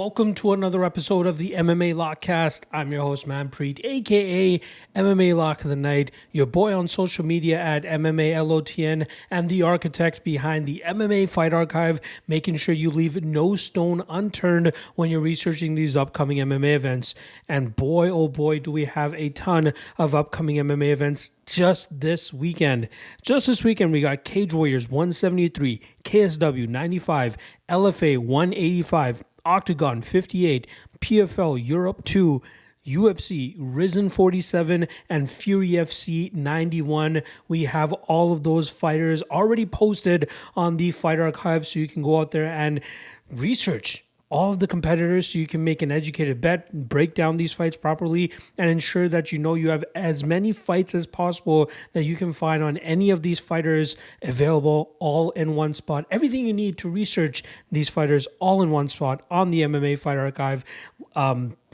welcome to another episode of the MMA Lockcast. I'm your host, Preet, aka MMA Lock of the Night, your boy on social media at MMALOTN, and the architect behind the MMA Fight Archive, making sure you leave no stone unturned when you're researching these upcoming MMA events. And boy, oh boy, do we have a ton of upcoming MMA events just this weekend. Just this weekend, we got Cage Warriors 173, KSW 95, LFA 185, Octagon 58, PFL Europe 2, UFC Risen 47, and Fury FC 91. We have all of those fighters already posted on the Fight Archive, so you can go out there and research all of the competitors so you can make an educated bet, break down these fights properly, and ensure that you know you have as many fights as possible that you can find on any of these fighters available all in one spot. Everything you need to research these fighters all in one spot on the MMA Fight Archive.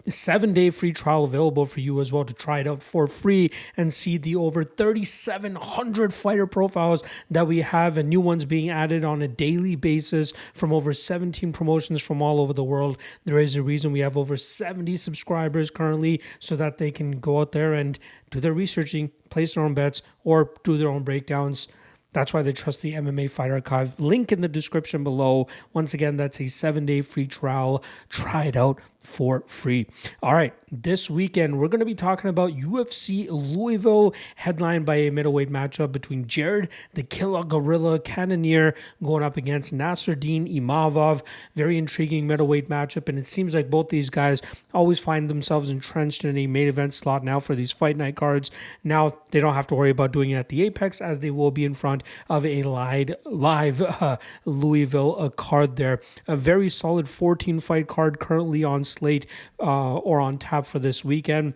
7-day free trial available for you as well to try it out for free and see the over 3,700 fighter profiles that we have, and new ones being added on a daily basis from over 17 promotions from all over the world. There is a reason we have over 70 subscribers currently, so that they can go out there and do their researching, place their own bets, or do their own breakdowns. That's why they trust the MMA Fight Archive. Link in the description below. Once again, that's a 7-day free trial. Try it out for free. All right, this weekend, we're going to be talking about UFC Louisville, headlined by a middleweight matchup between Jared, the Killer Gorilla Cannonier, going up against Nasruddin Imavov. Very intriguing middleweight matchup, and it seems like both these guys always find themselves entrenched in a main event slot now for these fight night cards. Now, they don't have to worry about doing it at the Apex, as they will be in front of a live Louisville card there. A very solid 14-fight card currently on slate or on tap for this weekend.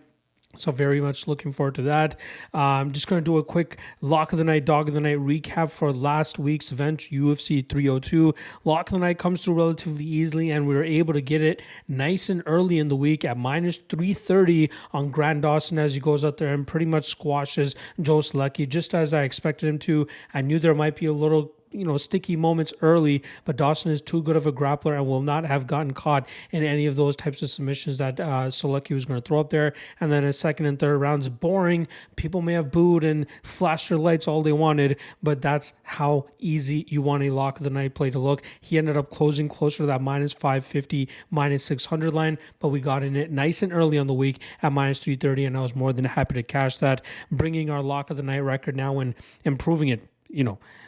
So very much looking forward to that. I'm just going to do a quick Lock of the Night, Dog of the Night recap for last week's event, UFC 302. Lock of the Night comes through relatively easily, and we were able to get it nice and early in the week at minus 330 on Grant Dawson as he goes out there and pretty much squashes Joe Selecki, just as I expected him to. I knew there might be a little sticky moments early, but Dawson is too good of a grappler and will not have gotten caught in any of those types of submissions that Selecki was going to throw up there. And then his second and third rounds, boring. People may have booed and flashed their lights all they wanted, but that's how easy you want a Lock of the Night play to look. He ended up closing closer to that minus 550, minus 600 line, but we got in it nice and early on the week at minus 330, and I was more than happy to cash that, bringing our Lock of the Night record now and improving it.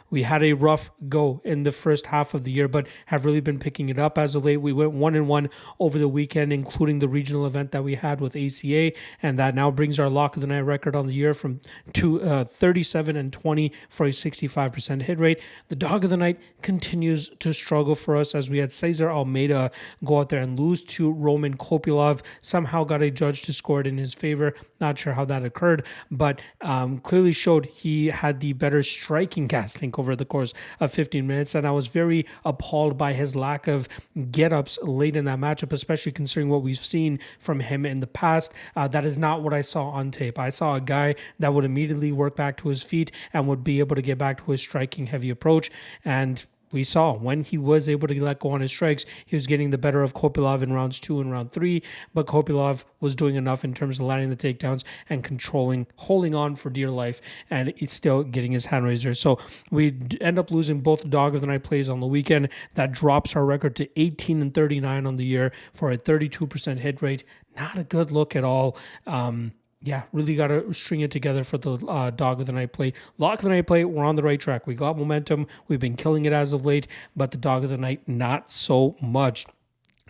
We had a rough go in the first half of the year, but have really been picking it up as of late. We went 1-1 over the weekend, including the regional event that we had with ACA, and that now brings our Lock of the Night record on the year from 37-20 for a 65% hit rate. The Dog of the Night continues to struggle for us, as we had Cesar Almeida go out there and lose to Roman Kopylov. Somehow got a judge to score it in his favor. Not sure how that occurred, but clearly showed he had the better striking gas tank over the course of 15 minutes, and I was very appalled by his lack of get-ups late in that matchup, especially considering what we've seen from him in the past. That is not what I saw on tape. I saw a guy that would immediately work back to his feet and would be able to get back to his striking heavy approach, and we saw when he was able to let go on his strikes, he was getting the better of Kopylov in rounds 2 and round 3, but Kopylov was doing enough in terms of landing the takedowns and controlling, holding on for dear life, and it's still getting his hand raiser. So we end up losing both Dog of the Night plays on the weekend. That drops our record to 18-39 on the year for a 32% hit rate. Not a good look at all. Really got to string it together for the Dog of the Night play. Lock of the Night play, we're on the right track. We got momentum. We've been killing it as of late, but the Dog of the Night, not so much.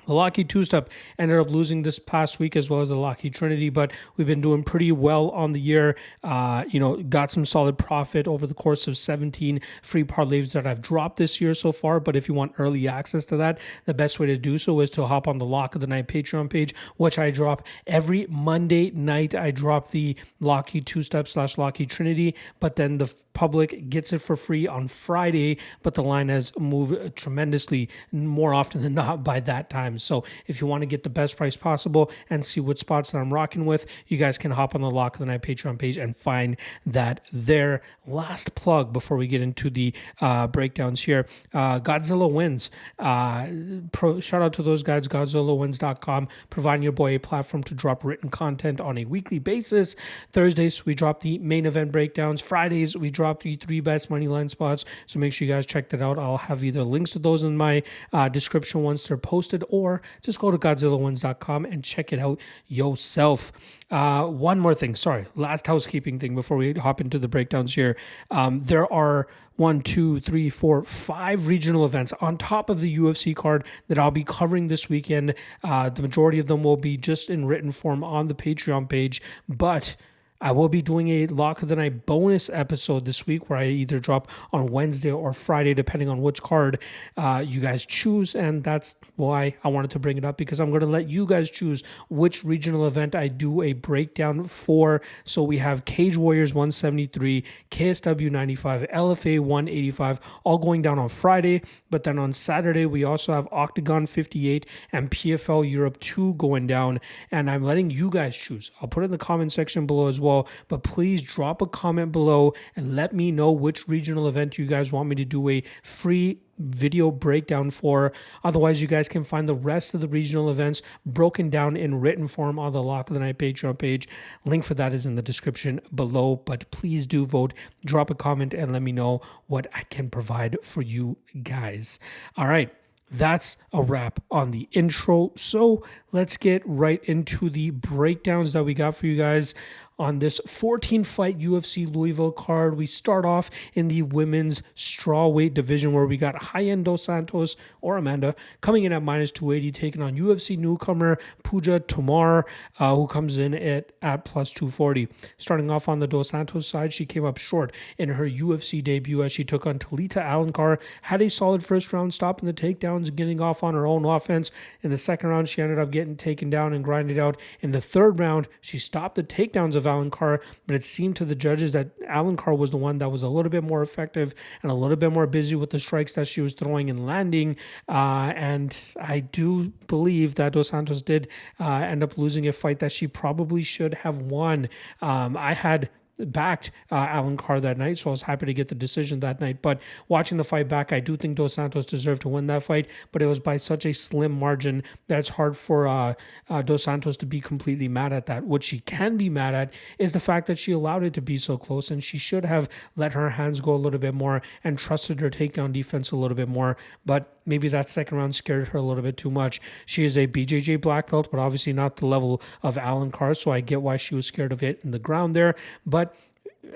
The Lockheed two-step ended up losing this past week, as well as the Lockheed Trinity, but we've been doing pretty well on the year. Got some solid profit over the course of 17 free parlays that I've dropped this year so far. But if you want early access to that, the best way to do so is to hop on the Lock of the Night Patreon page, which I drop every Monday night. I drop the Lockheed two-step / Lockheed Trinity, but then the public gets it for free on Friday, but the line has moved tremendously more often than not by that time. So if you want to get the best price possible and see what spots that I'm rocking with, you guys can hop on the Lock of the Night Patreon page and find that there. Last plug before we get into the breakdowns here. Godzilla Wins. Shout out to those guys, GodzillaWins.com, providing your boy a platform to drop written content on a weekly basis. Thursdays, we drop the main event breakdowns. Fridays, we drop the 3 best money line spots. So make sure you guys check that out. I'll have either links to those in my description once they're posted, or just go to GodzillaWins.com and check it out yourself. One more thing, sorry, last housekeeping thing before we hop into the breakdowns here. There are 5 regional events on top of the UFC card that I'll be covering this weekend. The majority of them will be just in written form on the Patreon page, but I will be doing a Lock of the Night bonus episode this week where I either drop on Wednesday or Friday, depending on which card you guys choose. And that's why I wanted to bring it up, because I'm going to let you guys choose which regional event I do a breakdown for. So we have Cage Warriors 173, KSW 95, LFA 185, all going down on Friday. But then on Saturday, we also have Octagon 58 and PFL Europe 2 going down. And I'm letting you guys choose. I'll put it in the comment section below as well. But please drop a comment below and let me know which regional event you guys want me to do a free video breakdown for. Otherwise, you guys can find the rest of the regional events broken down in written form on the Lock of the Night Patreon page. Link for that is in the description below. But please do vote, drop a comment, and let me know what I can provide for you guys. All right. That's a wrap on the intro. So let's get right into the breakdowns that we got for you guys on this 14-fight UFC Louisville card. We start off in the women's strawweight division, where we got high-end Dos Santos, or Amanda, coming in at -280, taking on UFC newcomer Puja Tomar, who comes in at plus 240. Starting off on the Dos Santos side, she came up short in her UFC debut as she took on Talita Alencar, had a solid first round, stopping the takedowns and getting off on her own offense. In the second round, she ended up getting taken down and grinded out. In the third round, she stopped the takedowns of Alencar, but it seemed to the judges that Alencar was the one that was a little bit more effective and a little bit more busy with the strikes that she was throwing and landing. And I do believe that Dos Santos did end up losing a fight that she probably should have won. I had backed Alencar that night, so I was happy to get the decision that night. But watching the fight back, I do think Dos Santos deserved to win that fight, but it was by such a slim margin that it's hard for Dos Santos to be completely mad at that. What she can be mad at is the fact that she allowed it to be so close, and she should have let her hands go a little bit more and trusted her takedown defense a little bit more. But maybe that second round scared her a little bit too much. She is a BJJ black belt, but obviously not the level of Alencar, so I get why she was scared of hitting the ground there. But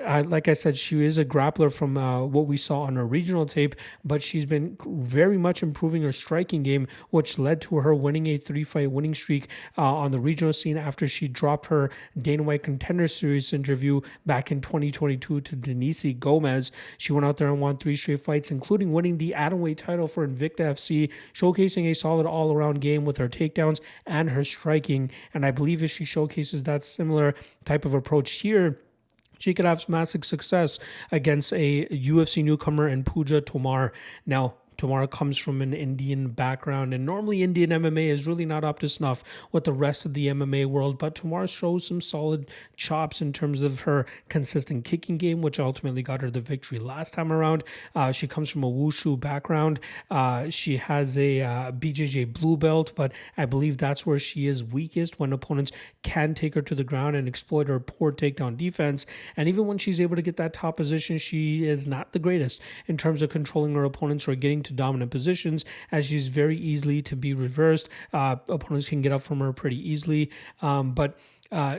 like I said, she is a grappler from what we saw on her regional tape, but she's been very much improving her striking game, which led to her winning a 3-fight winning streak on the regional scene after she dropped her Dana White Contender Series interview back in 2022 to Denise Gomes. She went out there and won 3 straight fights, including winning the atomweight title for Invicta FC, showcasing a solid all-around game with her takedowns and her striking. And I believe if she showcases that similar type of approach here, she could have massive success against a UFC newcomer in Puja Tomar. Now, Tomar comes from an Indian background, and normally Indian MMA is really not up to snuff with the rest of the MMA world, but Tomar shows some solid chops in terms of her consistent kicking game, which ultimately got her the victory last time around. She comes from a wushu background. She has a BJJ blue belt, but I believe that's where she is weakest, when opponents can take her to the ground and exploit her poor takedown defense. And even when she's able to get that top position, she is not the greatest in terms of controlling her opponents or getting to dominant positions, as she's very easily to be reversed. Opponents can get up from her pretty easily, but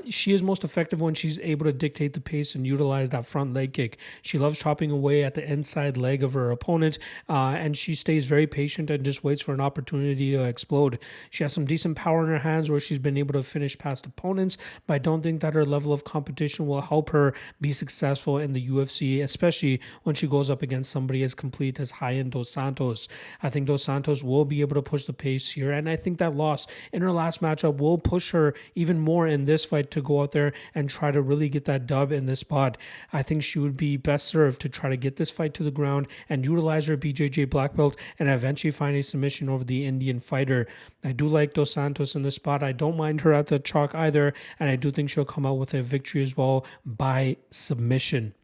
she is most effective when she's able to dictate the pace and utilize that front leg kick. She loves chopping away at the inside leg of her opponent, and she stays very patient and just waits for an opportunity to explode. She has some decent power in her hands where she's been able to finish past opponents, but I don't think that her level of competition will help her be successful in the UFC, especially when she goes up against somebody as complete as high-end Dos Santos. I think Dos Santos will be able to push the pace here, and I think that loss in her last matchup will push her even more in this this fight to go out there and try to really get that dub in this spot. I think she would be best served to try to get this fight to the ground and utilize her BJJ black belt and eventually find a submission over the Indian fighter. I do like Dos Santos in this spot. I don't mind her at the chalk either, and I do think she'll come out with a victory as well by submission.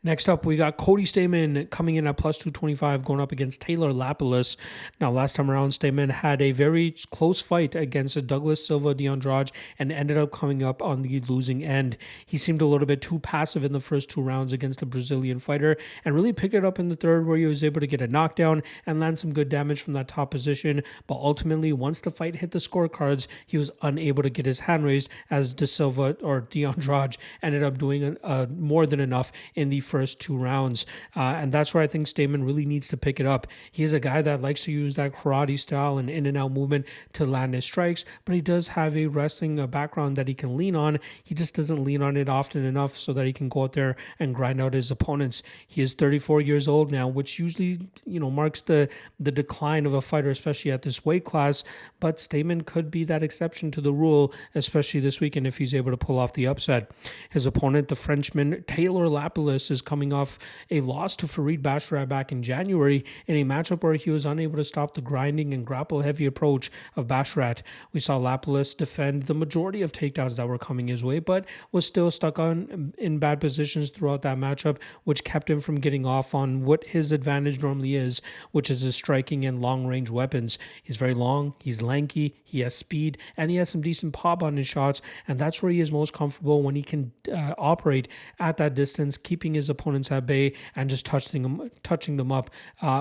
Next up, we got Cody Stamann coming in at plus 225, going up against Taylor Lapilus. Now, last time around, Stamann had a very close fight against Douglas Silva de Andrade and ended up coming up on the losing end. He seemed a little bit too passive in the first 2 rounds against the Brazilian fighter and really picked it up in the third, where he was able to get a knockdown and land some good damage from that top position. But ultimately, once the fight hit the scorecards, he was unable to get his hand raised, as de Silva or de Andrade ended up doing more than enough in the first 2 rounds. And that's where I think Stamann really needs to pick it up. He is a guy that likes to use that karate style and in and out movement to land his strikes, but he does have a wrestling background that he can lean on. He just doesn't lean on it often enough so that he can go out there and grind out his opponents. He is 34 years old now, which usually, marks the decline of a fighter, especially at this weight class. But Stamann could be that exception to the rule, especially this weekend if he's able to pull off the upset. His opponent, the Frenchman Taylor Lapilus, is coming off a loss to Farid Basharat back in January in a matchup where he was unable to stop the grinding and grapple-heavy approach of Basharat. We saw Lapilus defend the majority of takedowns that were coming his way, but was still stuck in bad positions throughout that matchup, which kept him from getting off on what his advantage normally is, which is his striking and long-range weapons. He's very long, he's lanky, he has speed, and he has some decent pop on his shots, and that's where he is most comfortable, when he can operate at that distance, keeping his opponents at bay and just touching them up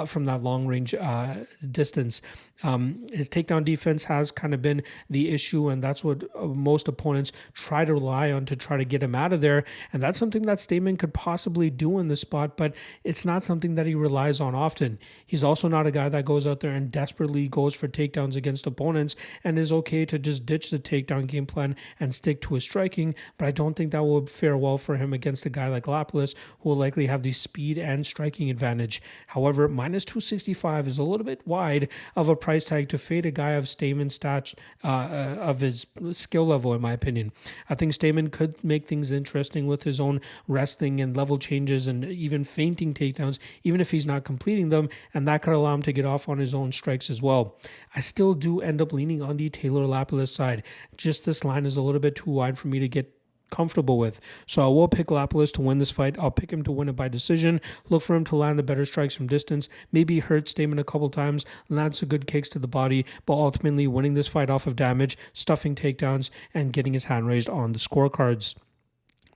from that long range distance. His takedown defense has kind of been the issue, and that's what most opponents try to rely on to try to get him out of there. And that's something that Stamann could possibly do in the spot, but it's not something that he relies on often. He's also not a guy that goes out there and desperately goes for takedowns against opponents and is okay to just ditch the takedown game plan and stick to his striking, but I don't think that will fare well for him against a guy like Lapilus, who will likely have the speed and striking advantage. However, minus 265 is a little bit wide of a price tag to fade a guy of Stamann's stats, of his skill level, in my opinion. I think Stamann could make things interesting with his own wrestling and level changes and even feinting takedowns, even if he's not completing them, and that could allow him to get off on his own strikes as well. I still do end up leaning on the Taylor Lapilus side. Just this line is a little bit too wide for me to get comfortable with. So I will pick Lapilus to win this fight. I'll pick him to win it by decision. Look for him to land the better strikes from distance. Maybe hurt Stamann a couple times, land some good kicks to the body, but ultimately winning this fight off of damage, stuffing takedowns, and getting his hand raised on the scorecards.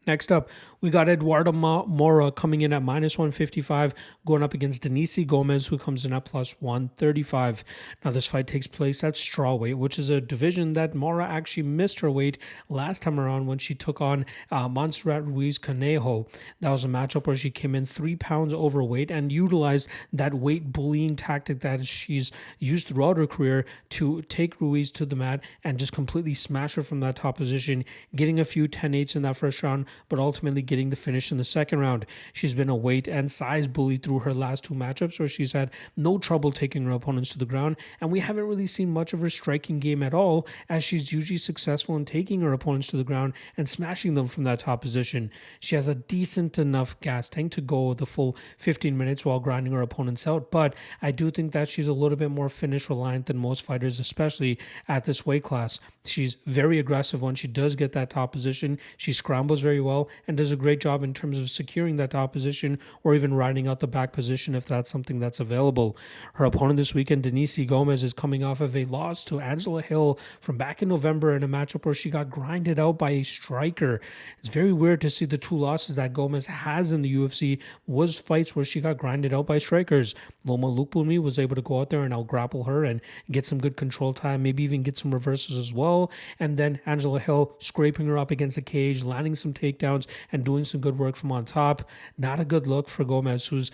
Next up, we got Eduardo Moura coming in at minus 155, going up against Denise Gomes, who comes in at plus 135. Now, this fight takes place at strawweight, which is a division that Moura actually missed her weight last time around when she took on Montserrat Ruiz Conejo. That was a matchup where she came in 3 pounds overweight and utilized that weight bullying tactic that she's used throughout her career to take Ruiz to the mat and just completely smash her from that top position, getting a few 10-8s in that first round, but ultimately getting the finish in the second round. She's been a weight and size bully through her last 2 matchups, where she's had no trouble taking her opponents to the ground, and we haven't really seen much of her striking game at all, as she's usually successful in taking her opponents to the ground and smashing them from that top position. She has a decent enough gas tank to go the full 15 minutes while grinding her opponents out, but I do think that she's a little bit more finish reliant than most fighters, especially at this weight class. She's very aggressive when she does get that top position. She scrambles very well and does a great job in terms of securing that top position or even riding out the back position if that's something that's available. Her opponent this weekend, Denise Gomes, is coming off of a loss to Angela Hill from back in November in a matchup where she got grinded out by a striker. It's very weird to see the 2 losses that Gomes has in the UFC was fights where she got grinded out by strikers. Loma Lukbumi was able to go out there and out-grapple her and get some good control time, maybe even get some reversals as well. And then Angela Hill scraping her up against a cage, landing some takedowns, and doing some good work from on top. Not a good look for Gomes, who's,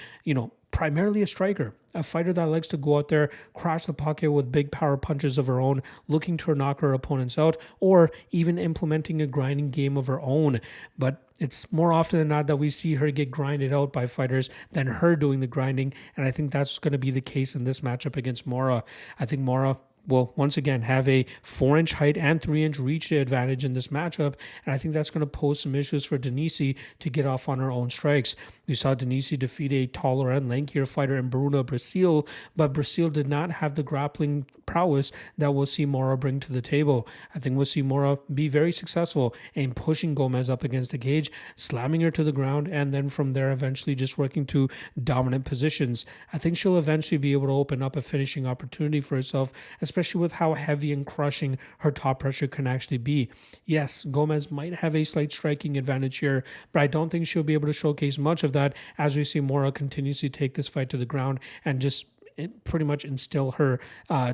primarily a striker, a fighter that likes to go out there, crash the pocket with big power punches of her own, looking to knock her opponents out, or even implementing a grinding game of her own. But it's more often than not that we see her get grinded out by fighters than her doing the grinding, and I think that's going to be the case in this matchup against Moura. I think Moura will once again have a 4-inch height and 3-inch reach advantage in this matchup, and I think that's going to pose some issues for Denise to get off on her own strikes. We saw Denise defeat a taller and lankier fighter in Bruna Brasil, but Brasil did not have the grappling prowess that we'll see Moura bring to the table. I think we'll see Moura be very successful in pushing Gomes up against the cage, slamming her to the ground, and then from there eventually just working to dominant positions. I think she'll eventually be able to open up a finishing opportunity for herself, especially with how heavy and crushing her top pressure can actually be. Yes, Gomes might have a slight striking advantage here, but I don't think she'll be able to showcase much of that as we see Moura continuously take this fight to the ground and just pretty much instill her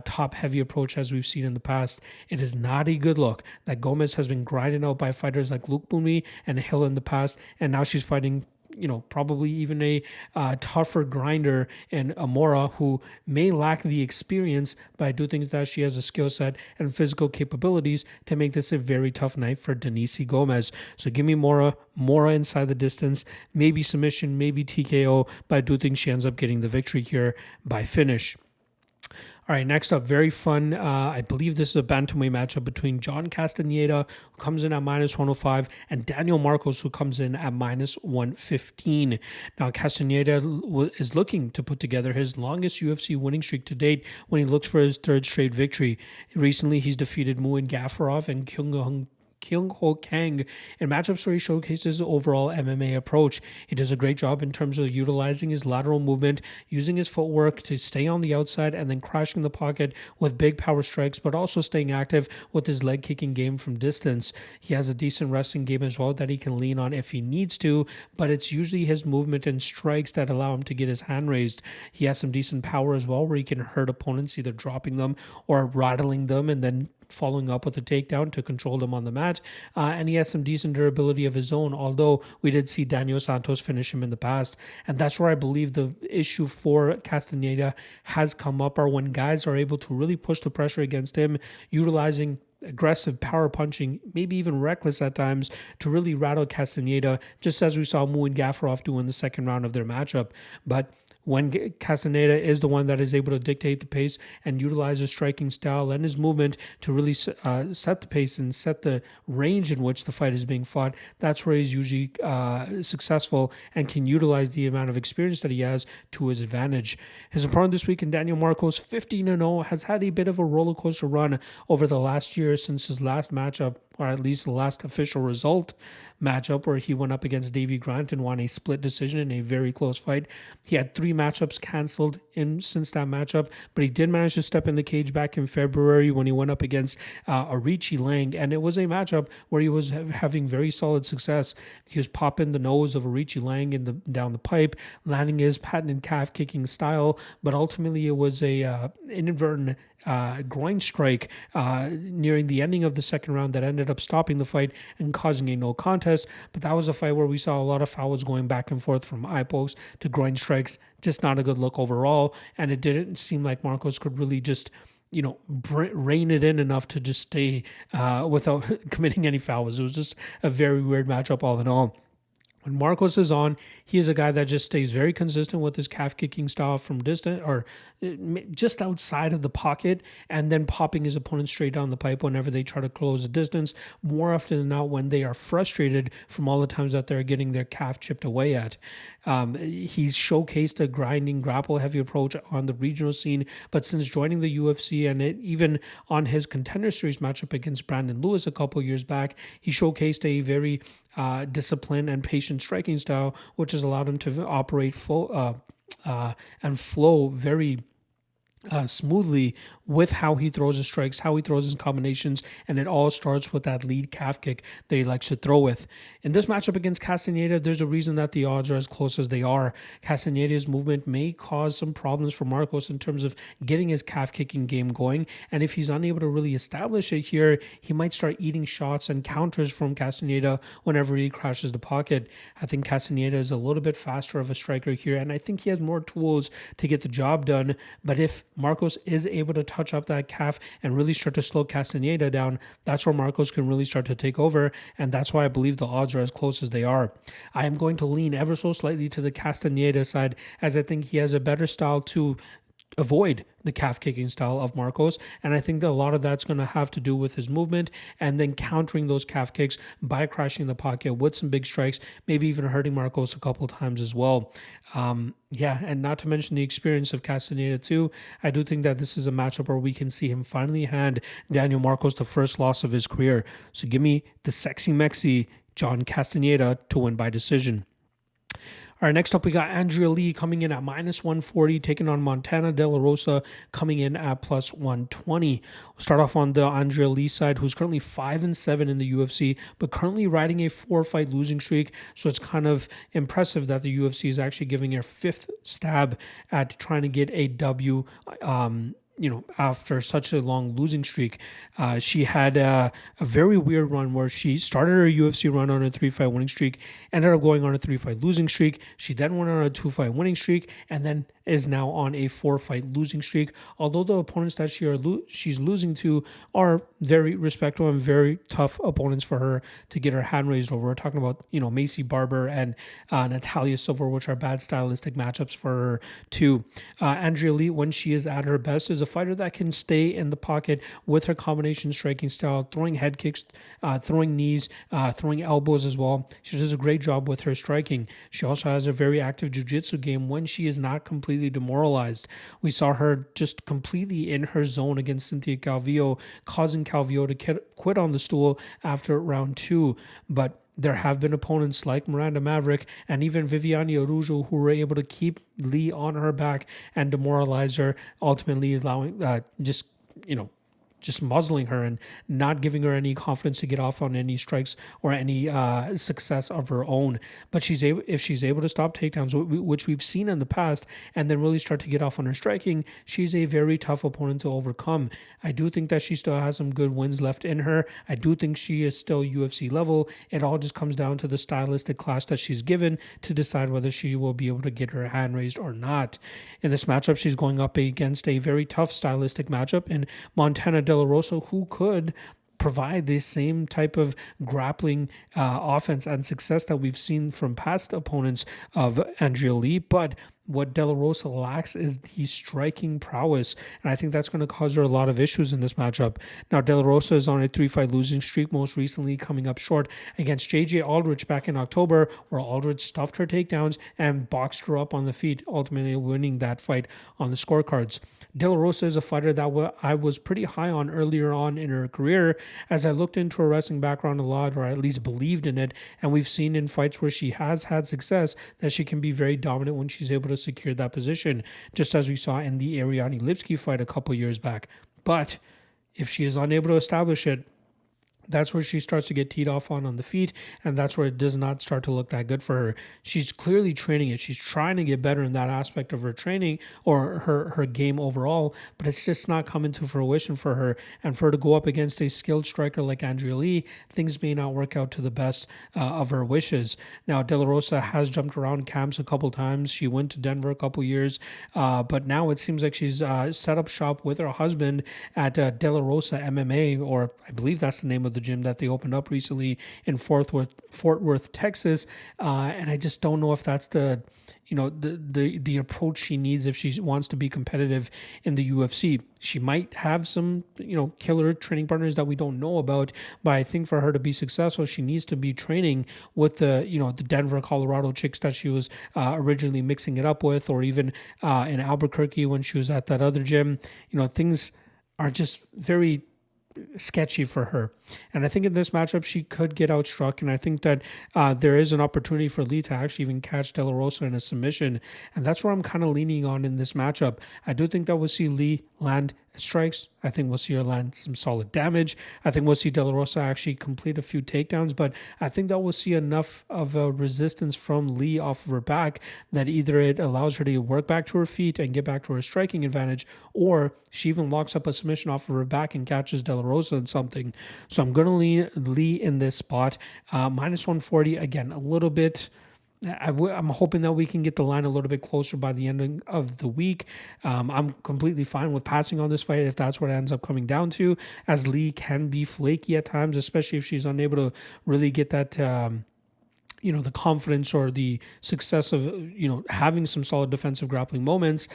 top heavy approach as we've seen in the past. It is not a good look that Gomes has been grinded out by fighters like Luke Bumi and Hill in the past, and now she's fighting probably even a tougher grinder in Moura, who may lack the experience, but I do think that she has a skill set and physical capabilities to make this a very tough night for Denise Gomes. So give me Moura inside the distance, maybe submission, maybe TKO, but I do think she ends up getting the victory here by finish. All right, next up, very fun. I believe this is a bantamweight matchup between John Castaneda, who comes in at -105, and Daniel Marcos, who comes in at -115. Now, Castaneda is looking to put together his longest UFC winning streak to date when he looks for his third straight victory. Recently, he's defeated Muin Gafurov and Kyung-Ho Kang in matchups where he showcases the overall MMA approach. He does a great job in terms of utilizing his lateral movement, using his footwork to stay on the outside and then crashing the pocket with big power strikes, but also staying active with his leg kicking game from distance. He has a decent wrestling game as well that he can lean on if he needs to, but it's usually his movement and strikes that allow him to get his hand raised. He has some decent power as well where he can hurt opponents, either dropping them or rattling them and then following up with a takedown to control them on the mat. And he has some decent durability of his own, although we did see Daniel Santos finish him in the past. And that's where I believe the issue for Castaneda has come up, are when guys are able to really push the pressure against him, utilizing aggressive power punching, maybe even reckless at times, to really rattle Castaneda, just as we saw Muin Gafurov do in the second round of their matchup. But when Castaneda is the one that is able to dictate the pace and utilize his striking style and his movement to really set the pace and set the range in which the fight is being fought, that's where he's usually successful and can utilize the amount of experience that he has to his advantage. His opponent this week in Daniel Marcos, 15-0, has had a bit of a roller coaster run over the last year since his last matchup, or at least the last official result matchup, where he went up against Davey Grant and won a split decision in a very close fight. He had 3 matchups canceled since that matchup, but he did manage to step in the cage back in February when he went up against Arichi Lang, and it was a matchup where he was having very solid success. He was popping the nose of Arichi Lang down the pipe, landing his patented calf kicking style, but ultimately it was a inadvertent groin strike nearing the ending of the second round that ended up stopping the fight and causing a no contest. But that was a fight where we saw a lot of fouls going back and forth from eye pokes to groin strikes. Just not a good look overall, and it didn't seem like Marcos could really just rein it in enough to just stay without committing any fouls. It was just a very weird matchup all in all. When Marcos is on, he is a guy that just stays very consistent with his calf kicking style from distance or just outside of the pocket, and then popping his opponent straight down the pipe whenever they try to close the distance, more often than not when they are frustrated from all the times that they're getting their calf chipped away at. He's showcased a grinding, grapple heavy approach on the regional scene, but since joining the UFC and even on his Contender Series matchup against Brandon Lewis a couple years back, he showcased a very disciplined and patient striking style, which has allowed him to operate full and flow very smoothly with how he throws his strikes, how he throws his combinations, and it all starts with that lead calf kick that he likes to throw with. In this matchup against Castaneda, there's a reason that the odds are as close as they are. Castaneda's movement may cause some problems for Marcos in terms of getting his calf kicking game going, and if he's unable to really establish it here, he might start eating shots and counters from Castaneda whenever he crashes the pocket. I think Castaneda is a little bit faster of a striker here, and I think he has more tools to get the job done, but if Marcos is able to touch up that calf and really start to slow Castaneda down, that's where Marcos can really start to take over, and that's why I believe the odds are as close as they are. I am going to lean ever so slightly to the Castaneda side, as I think he has a better style to avoid the calf kicking style of Marcos. And I think that a lot of that's going to have to do with his movement and then countering those calf kicks by crashing the pocket with some big strikes, maybe even hurting Marcos a couple times as well. And not to mention the experience of Castaneda too. I do think that this is a matchup where we can see him finally hand Daniel Marcos the first loss of his career. So give me the sexy Mexi John Castaneda to win by decision. All right, next up, we got Andrea Lee coming in at -140, taking on Montana De La Rosa coming in at +120. We'll start off on the Andrea Lee side, who's currently 5-7 in the UFC, but currently riding a 4-fight losing streak. So it's kind of impressive that the UFC is actually giving her fifth stab at trying to get a W. After such a long losing streak. She had a very weird run where she started her UFC run on a 3-fight winning streak, ended up going on a 3-fight losing streak. She then went on a 2-fight winning streak, and then is now on a 4-fight losing streak. Although the opponents that she's losing to are very respectable and very tough opponents for her to get her hand raised over. We're talking about, Macy Barber and Natalia Silver, which are bad stylistic matchups for her too. Andrea Lee, when she is at her best, is a fighter that can stay in the pocket with her combination striking style, throwing head kicks, throwing knees, throwing elbows as well. She does a great job with her striking. She also has a very active jiu-jitsu game when she is not completely demoralized. We saw her just completely in her zone against Cynthia Calvillo, causing Calvillo to quit on the stool after round 2. But there have been opponents like Miranda Maverick and even Viviane Araujo who were able to keep Lee on her back and demoralize her, ultimately allowing just muzzling her and not giving her any confidence to get off on any strikes or any success of her own. But if she's able to stop takedowns, which we've seen in the past, and then really start to get off on her striking, she's a very tough opponent to overcome. I do think that she still has some good wins left in her. I do think she is still UFC level. It all just comes down to the stylistic class that she's given to decide whether she will be able to get her hand raised or not. In this matchup, she's going up against a very tough stylistic matchup in Montana De La Rosa, who could provide the same type of grappling offense and success that we've seen from past opponents of Andrea Lee. But what De La Rosa lacks is the striking prowess, and I think that's going to cause her a lot of issues in this matchup. Now, De La Rosa is on a 3-fight losing streak, most recently coming up short against JJ Aldrich back in October, where Aldrich stuffed her takedowns and boxed her up on the feet, ultimately winning that fight on the scorecards. De La Rosa is a fighter that I was pretty high on earlier on in her career, as I looked into her wrestling background a lot, or at least believed in it, and we've seen in fights where she has had success that she can be very dominant when she's able to secure that position, just as we saw in the Ariane Lipsky fight a couple years back. But if she is unable to establish it, that's where she starts to get teed off on the feet, and that's where it does not start to look that good for her. She's clearly training it. She's trying to get better in that aspect of her training or her game overall, but it's just not coming to fruition for her. And for her to go up against a skilled striker like Andrea Lee, things may not work out to the best of her wishes. Now, De La Rosa has jumped around camps a couple times. She went to Denver a couple years, but now it seems like she's set up shop with her husband at De La Rosa MMA, or I believe that's the name of the gym that they opened up recently in Fort Worth, Texas, and I just don't know if that's the approach she needs if she wants to be competitive in the UFC. She might have some killer training partners that we don't know about, but I think for her to be successful, she needs to be training with the Denver, Colorado chicks that she was originally mixing it up with, or even in Albuquerque when she was at that other gym. Things are just very sketchy for her, and I think in this matchup she could get outstruck, and I think that there is an opportunity for Lee to actually even catch De La Rosa in a submission, and that's where I'm kind of leaning on in this matchup. I do think that we'll see Lee land strikes. I think we'll see her land some solid damage. I think we'll see De La Rosa actually complete a few takedowns, but I think that we'll see enough of a resistance from Lee off of her back that either it allows her to work back to her feet and get back to her striking advantage, or she even locks up a submission off of her back and catches De La Rosa in something. So I'm going to lean Lee in this spot. -140, again, a little bit. I'm hoping that we can get the line a little bit closer by the end of the week. I'm completely fine with passing on this fight if that's what it ends up coming down to, as Lee can be flaky at times, especially if she's unable to really get that the confidence or the success of, having some solid defensive grappling moments,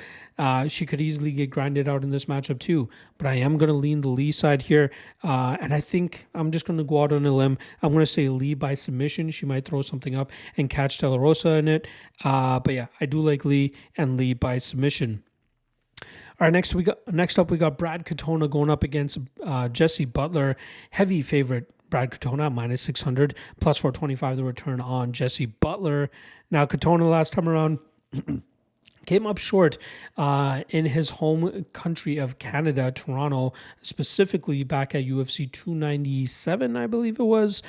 she could easily get grinded out in this matchup too. But I am going to lean the Lee side here. And I think I'm just going to go out on a limb. I'm going to say Lee by submission. She might throw something up and catch De La Rosa in it. But yeah, I do like Lee and Lee by submission. All right, next up we got Brad Katona going up against Jesse Butler. Heavy favorite Brad Katona, minus 600, plus 425 the return on Jesse Butler. Now, Katona last time around came up short in his home country of Canada, Toronto, specifically back at UFC 297, I believe it was.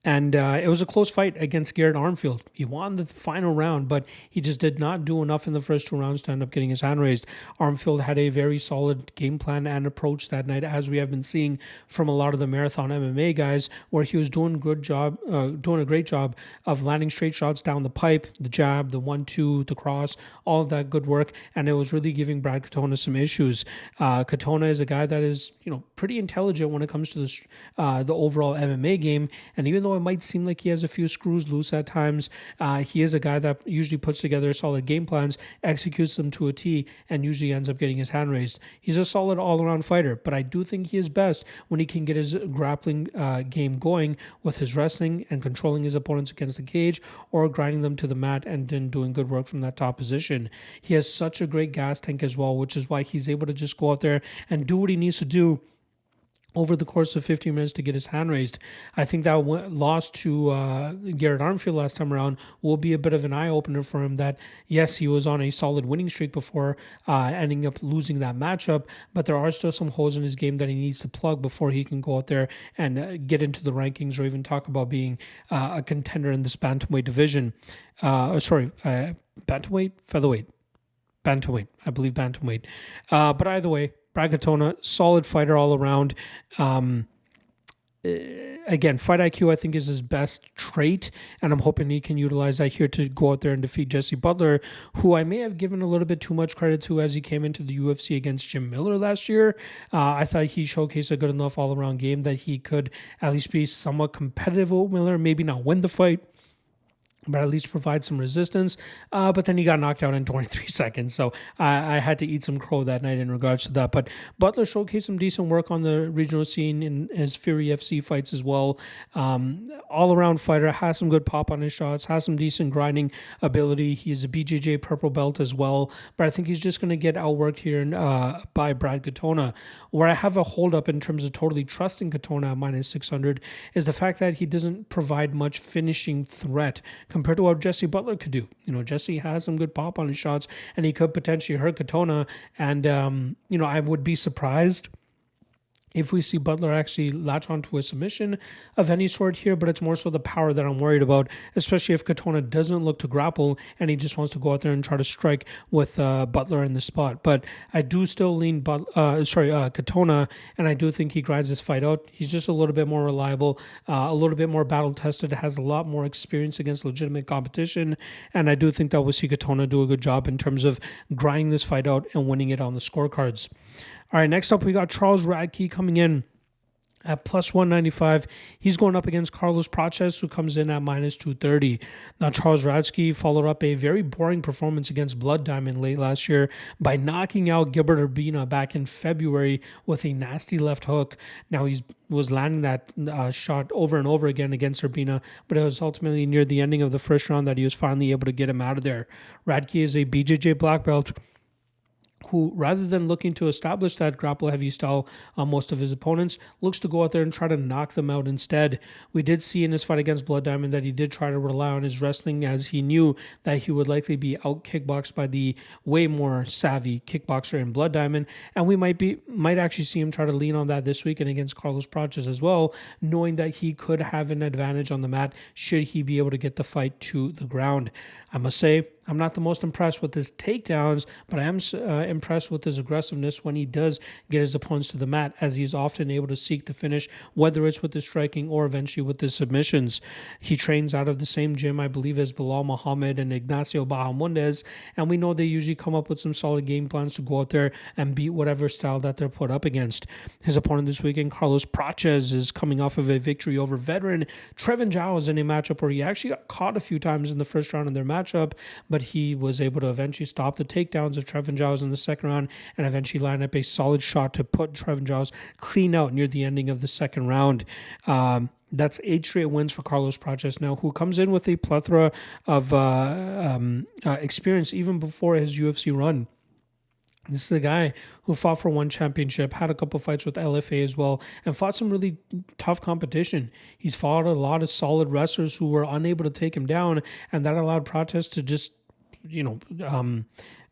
And it was a close fight against Garrett Armfield. He won the final round, but he just did not do enough in the first 2 rounds to end up getting his hand raised. Armfield had a very solid game plan and approach that night, as we have been seeing from a lot of the marathon MMA guys, where he was doing a great job of landing straight shots down the pipe, the jab, the 1-2, the cross, all of that good work, and it was really giving Brad Katona some issues. Katona is a guy that is, pretty intelligent when it comes to the overall MMA game, and even though it might seem like he has a few screws loose at times, he is a guy that usually puts together solid game plans, executes them to a T, and usually ends up getting his hand raised. He's a solid all-around fighter, but I do think he is best when he can get his grappling game going with his wrestling and controlling his opponents against the cage, or grinding them to the mat and then doing good work from that top position. He has such a great gas tank as well, which is why he's able to just go out there and do what he needs to do over the course of 15 minutes to get his hand raised. I think that loss to Garrett Armfield last time around will be a bit of an eye-opener for him, that yes, he was on a solid winning streak before ending up losing that matchup, but there are still some holes in his game that he needs to plug before he can go out there and get into the rankings or even talk about being a contender in this bantamweight division. Bantamweight? Featherweight. Bantamweight. I believe bantamweight. But either way, Brad Katona, solid fighter all around. Again, fight IQ I think is his best trait, and I'm hoping he can utilize that here to go out there and defeat Jesse Butler, who I may have given a little bit too much credit to as he came into the UFC against Jim Miller last year. I thought he showcased a good enough all-around game that he could at least be somewhat competitive with Miller, maybe not win the fight, but at least provide some resistance. But then he got knocked out in 23 seconds. So I had to eat some crow that night in regards to that. But Butler showcased some decent work on the regional scene in his Fury FC fights as well. All-around fighter, has some good pop on his shots, has some decent grinding ability. He's a BJJ purple belt as well. But I think he's just going to get outworked here by Brad Katona. Where I have a hold up in terms of totally trusting Katona at minus 600 is the fact that he doesn't provide much finishing threat compared to what Jesse Butler could do. Jesse has some good pop on his shots, and he could potentially hurt Katona. And, I would be surprised if we see Butler actually latch onto a submission of any sort here, but it's more so the power that I'm worried about, especially if Katona doesn't look to grapple and he just wants to go out there and try to strike with Butler in the spot. But I do still lean Katona, and I do think he grinds this fight out. He's just a little bit more reliable, a little bit more battle-tested, has a lot more experience against legitimate competition, and I do think that we'll see Katona do a good job in terms of grinding this fight out and winning it on the scorecards. All right, next up we got Charles Radtke coming in at plus 195. He's going up against Carlos Prates, who comes in at minus 230. Now, Charles Radtke followed up a very boring performance against Blood Diamond late last year by knocking out Gilbert Urbina back in February with a nasty left hook. Now, he was landing that shot over and over again against Urbina, but it was ultimately near the ending of the first round that he was finally able to get him out of there. Radtke is a BJJ black belt who, rather than looking to establish that grapple-heavy style on most of his opponents, looks to go out there and try to knock them out instead. We did see in his fight against Blood Diamond that he did try to rely on his wrestling, as he knew that he would likely be out-kickboxed by the way more savvy kickboxer in Blood Diamond, and we might actually see him try to lean on that this weekend against Carlos Prates as well, knowing that he could have an advantage on the mat should he be able to get the fight to the ground. I must say, I'm not the most impressed with his takedowns, but I am impressed with his aggressiveness when he does get his opponents to the mat, as he's often able to seek the finish, whether it's with the striking or eventually with the submissions. He trains out of the same gym, I believe, as Bilal Muhammad and Ignacio Bahamondes, and we know they usually come up with some solid game plans to go out there and beat whatever style that they're put up against. His opponent this weekend, Carlos Prates, is coming off of a victory over veteran Trevin Giles in a matchup where he actually got caught a few times in the first round in their matchup, but he was able to eventually stop the takedowns of Trevin Giles in the second round and eventually line up a solid shot to put Trevin Giles clean out near the ending of the second round. That's 8 straight wins for Carlos Prates now, who comes in with a plethora of experience even before his UFC run. This is a guy who fought for one championship, had a couple fights with LFA as well, and fought some really tough competition. He's fought a lot of solid wrestlers who were unable to take him down, and that allowed Prates to just,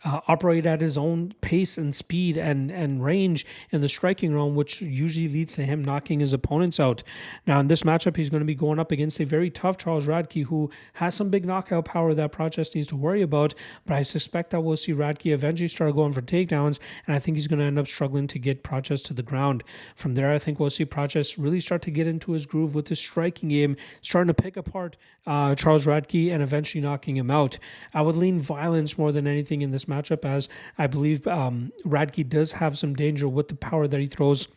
operate at his own pace and speed and range in the striking realm, which usually leads to him knocking his opponents out. Now, in this matchup, he's going to be going up against a very tough Charles Radtke, who has some big knockout power that Prates needs to worry about, but I suspect that we'll see Radtke eventually start going for takedowns, and I think he's going to end up struggling to get Prates to the ground. From there, I think we'll see Prates really start to get into his groove with his striking game, starting to pick apart Charles Radtke and eventually knocking him out. I would lean violence more than anything in this matchup, as I believe Radtke does have some danger with the power that he throws,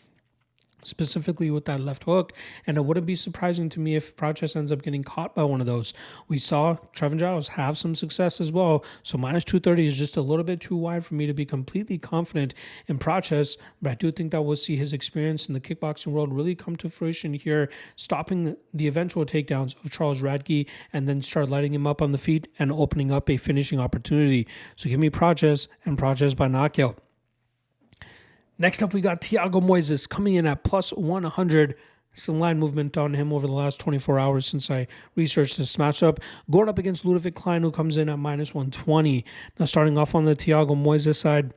specifically with that left hook, and it wouldn't be surprising to me if Prates ends up getting caught by one of those. We saw Trevin Giles have some success as well, so minus 230 is just a little bit too wide for me to be completely confident in Prates, but I do think that we'll see his experience in the kickboxing world really come to fruition here, stopping the eventual takedowns of Charles Radtke and then start lighting him up on the feet and opening up a finishing opportunity. So give me Prates and Prates by knockout. Next up, we got Thiago Moises coming in at plus 100. Some line movement on him over the last 24 hours since I researched this matchup. Going up against Ludwig Klein, who comes in at minus 120. Now, starting off on the Thiago Moises side,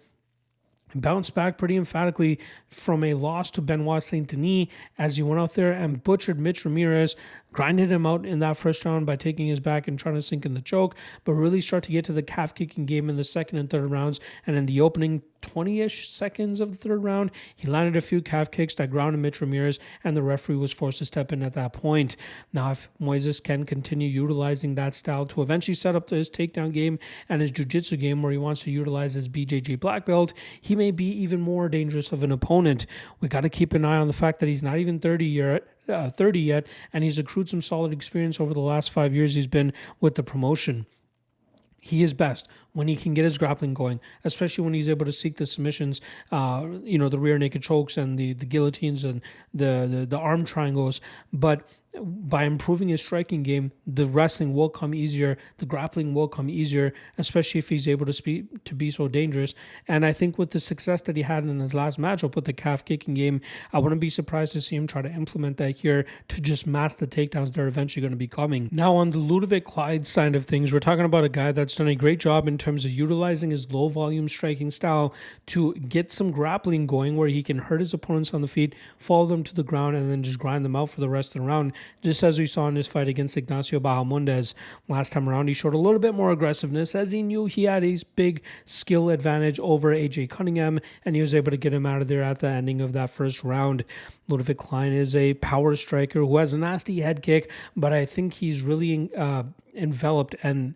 bounced back pretty emphatically from a loss to Benoit Saint-Denis as he went out there and butchered Mitch Ramirez, grinded him out in that first round by taking his back and trying to sink in the choke, but really start to get to the calf kicking game in the second and third rounds. And in the opening 20-ish seconds of the third round, he landed a few calf kicks that grounded Mitch Ramirez, and the referee was forced to step in at that point. Now, if Moises can continue utilizing that style to eventually set up his takedown game and his jiu-jitsu game where he wants to utilize his BJJ black belt, he may be even more dangerous of an opponent. We got to keep an eye on the fact that he's not even 30 yet, and he's accrued some solid experience over the last 5 years he's been with the promotion. He is best when he can get his grappling going, especially when he's able to seek the submissions, the rear naked chokes and the guillotines and the arm triangles. But by improving his striking game, the wrestling will come easier, the grappling will come easier, especially if he's able to be so dangerous. And I think with the success that he had in his last matchup with the calf kicking game, I wouldn't be surprised to see him try to implement that here to just mask the takedowns that are eventually going to be coming. Now, on the Ludwig Klein side of things, we're talking about a guy that's done a great job in terms of utilizing his low volume striking style to get some grappling going where he can hurt his opponents on the feet, follow them to the ground, and then just grind them out for the rest of the round. Just as we saw in his fight against Ignacio Bahamondes last time around, he showed a little bit more aggressiveness as he knew he had a big skill advantage over AJ Cunningham, and he was able to get him out of there at the ending of that first round. Ludwig Klein is a power striker who has a nasty head kick, but I think he's really enveloped and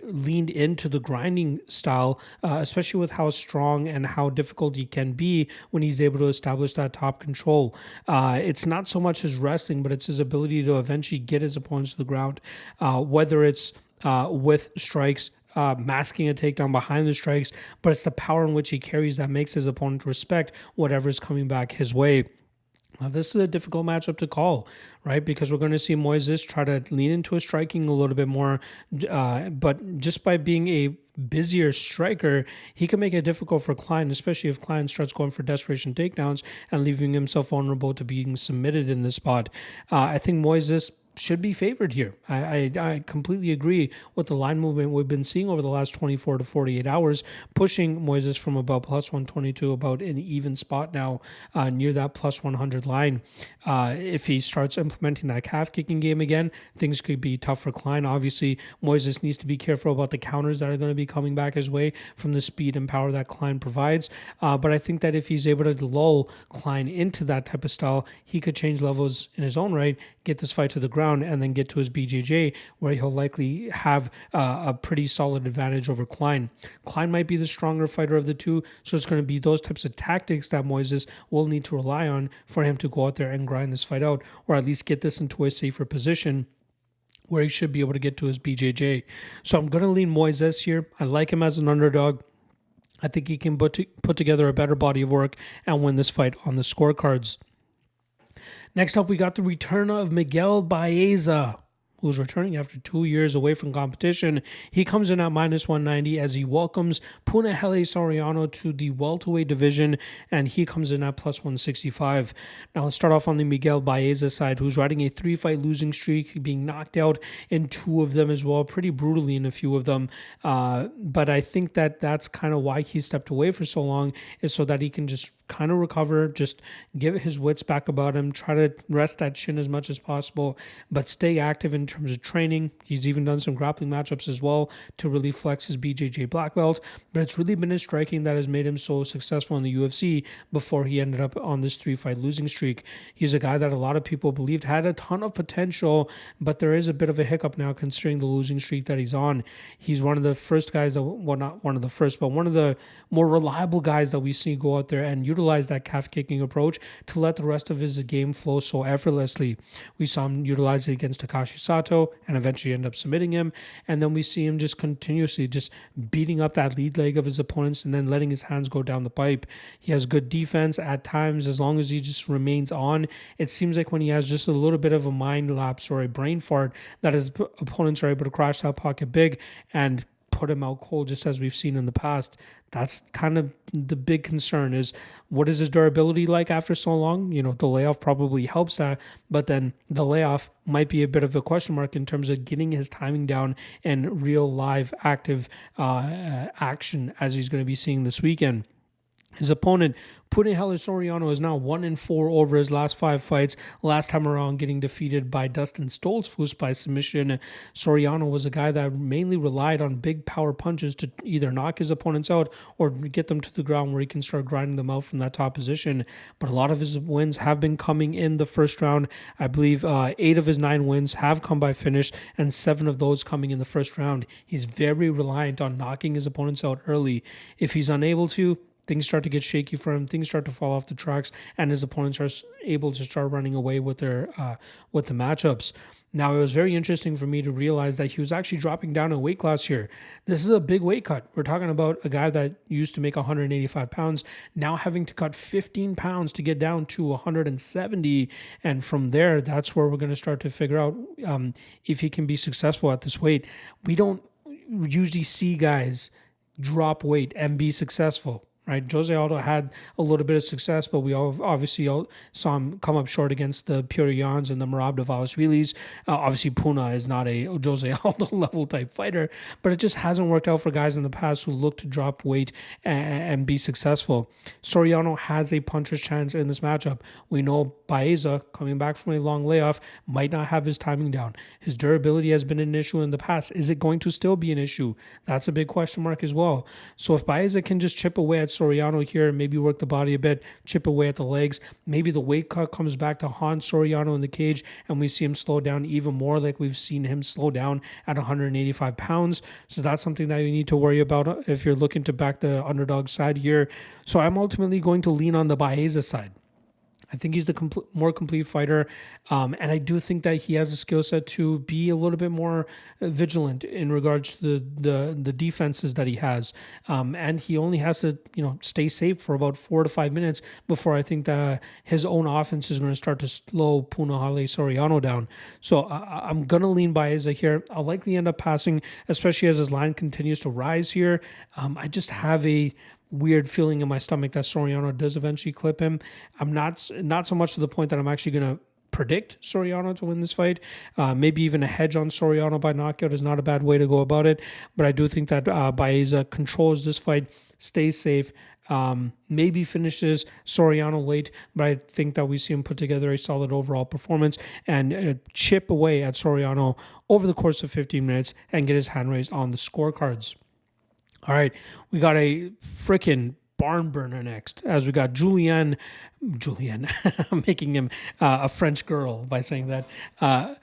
leaned into the grinding style, especially with how strong and how difficult he can be when he's able to establish that top control. It's not so much his wrestling, but it's his ability to eventually get his opponents to the ground, whether it's with strikes, masking a takedown behind the strikes, but it's the power in which he carries that makes his opponent respect whatever is coming back his way. Now, this is a difficult matchup to call, right? Because we're going to see Moises try to lean into his striking a little bit more, but just by being a busier striker, he can make it difficult for Klein, especially if Klein starts going for desperation takedowns and leaving himself vulnerable to being submitted in this spot. I think Moises should be favored here. I completely agree with the line movement we've been seeing over the last 24 to 48 hours, pushing Moises from about plus 122 about an even spot now near that plus 100 line. If he starts implementing that calf kicking game again, things could be tough for Klein. Obviously, Moises needs to be careful about the counters that are going to be coming back his way from the speed and power that Klein provides. But I think that if he's able to lull Klein into that type of style, he could change levels in his own right, get this fight to the ground, and then get to his BJJ, where he'll likely have a pretty solid advantage over Klein. Klein might be the stronger fighter of the two, so it's going to be those types of tactics that Moises will need to rely on for him to go out there and grind this fight out, or at least get this into a safer position where he should be able to get to his BJJ. So I'm going to lean Moises here. I like him as an underdog. I think he can put together a better body of work and win this fight on the scorecards. Next up, we got the return of Miguel Baeza, who's returning after 2 years away from competition. He comes in at minus 190 as he welcomes Punahele Soriano to the welterweight division, and he comes in at plus 165. Now let's start off on the Miguel Baeza side, who's riding a 3-fight losing streak, being knocked out in 2 of them as well, pretty brutally in a few of them. But I think that that's kind of why he stepped away for so long, is so that he can just kind of recover, just give his wits back about him, try to rest that chin as much as possible, but stay active in terms of training. He's even done some grappling matchups as well to really flex his BJJ black belt, but it's really been his striking that has made him so successful in the UFC before he ended up on this 3-fight losing streak. He's a guy that a lot of people believed had a ton of potential, but there is a bit of a hiccup now considering the losing streak that he's on. He's one of the first guys that, well, not one of the first, but one of the more reliable guys that we see go out there and utilize that calf kicking approach to let the rest of his game flow so effortlessly. We saw him utilize it against Takashi Sato and eventually end up submitting him, and then we see him just continuously just beating up that lead leg of his opponents and then letting his hands go down the pipe. He has good defense at times as long as he just remains on. It seems like when he has just a little bit of a mind lapse or a brain fart, that his opponents are able to crash that pocket big and put him out cold, just as we've seen in the past. That's kind of the big concern, is what is his durability like after so long? You know, the layoff probably helps that, but then the layoff might be a bit of a question mark in terms of getting his timing down and real live active action as he's going to be seeing this weekend. His opponent, Punahele Soriano, is now 1-4 over his last 5 fights. Last time around, getting defeated by Dustin Stoltzfus by submission. Soriano was a guy that mainly relied on big power punches to either knock his opponents out or get them to the ground where he can start grinding them out from that top position. But a lot of his wins have been coming in the first round. I believe 8 of his 9 wins have come by finish, and 7 of those coming in the first round. He's very reliant on knocking his opponents out early. If he's unable to, things start to get shaky for him. Things start to fall off the tracks, and his opponents are able to start running away with their with the matchups. Now, it was very interesting for me to realize that he was actually dropping down a weight class here. This is a big weight cut. We're talking about a guy that used to make 185 pounds, now having to cut 15 pounds to get down to 170. And from there, that's where we're going to start to figure out if he can be successful at this weight. We don't usually see guys drop weight and be successful. Right, Jose Aldo had a little bit of success, but we obviously saw him come up short against the Petr Yans and the Merab Dvalishvilis. Obviously, Puna is not a Jose Aldo level type fighter, but it just hasn't worked out for guys in the past who look to drop weight and be successful. Soriano has a puncher's chance in this matchup. We know Baeza, coming back from a long layoff, might not have his timing down. His durability has been an issue in the past. Is it going to still be an issue? That's a big question mark as well. So if Baeza can just chip away at Soriano here, maybe work the body a bit, chip away at the legs, maybe the weight cut comes back to haunt Soriano in the cage and we see him slow down even more, like we've seen him slow down at 185 pounds. So that's something that you need to worry about if you're looking to back the underdog side here. So I'm ultimately going to lean on the Baeza side. I think he's the more complete fighter, and I do think that he has a skill set to be a little bit more vigilant in regards to the defenses that he has, and he only has to stay safe for about 4 to 5 minutes before I think that his own offense is going to start to slow Punahele Soriano down. So I'm going to lean Baeza here. I'll likely end up passing, especially as his line continues to rise here. I just have a weird feeling in my stomach that Soriano does eventually clip him. I'm not so much to the point that I'm actually going to predict Soriano to win this fight. Maybe even a hedge on Soriano by knockout is not a bad way to go about it. But I do think that Baeza controls this fight, stays safe, maybe finishes Soriano late, but I think that we see him put together a solid overall performance and chip away at Soriano over the course of 15 minutes and get his hand raised on the scorecards. All right, we got a freaking barn burner next, as we got Julian, I'm making him a French girl by saying that,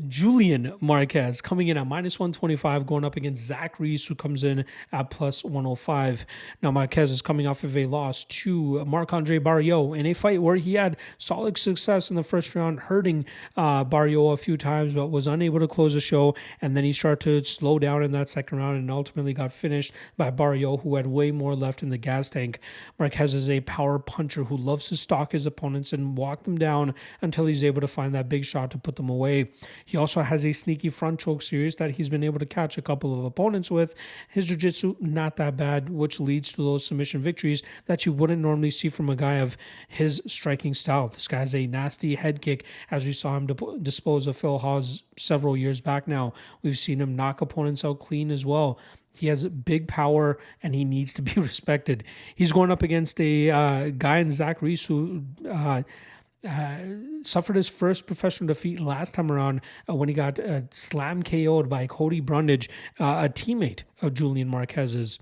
Julian Marquez coming in at minus 125, going up against Zach Reese, who comes in at plus 105. Now, Marquez is coming off of a loss to Marc-Andre Barriault in a fight where he had solid success in the first round, hurting Barriault a few times, but was unable to close the show. And then he started to slow down in that second round and ultimately got finished by Barriault, who had way more left in the gas tank. Marquez is a power puncher who loves to stalk his opponents and walk them down until he's able to find that big shot to put them away. He also has a sneaky front choke series that he's been able to catch a couple of opponents with. His jiu-jitsu, not that bad, which leads to those submission victories that you wouldn't normally see from a guy of his striking style. This guy has a nasty head kick, as we saw him dispose of Phil Hawes several years back now. We've seen him knock opponents out clean as well. He has big power, and he needs to be respected. He's going up against a guy in Zach Reese who suffered his first professional defeat last time around when he got slam KO'd by Cody Brundage, a teammate of Julian Marquez's.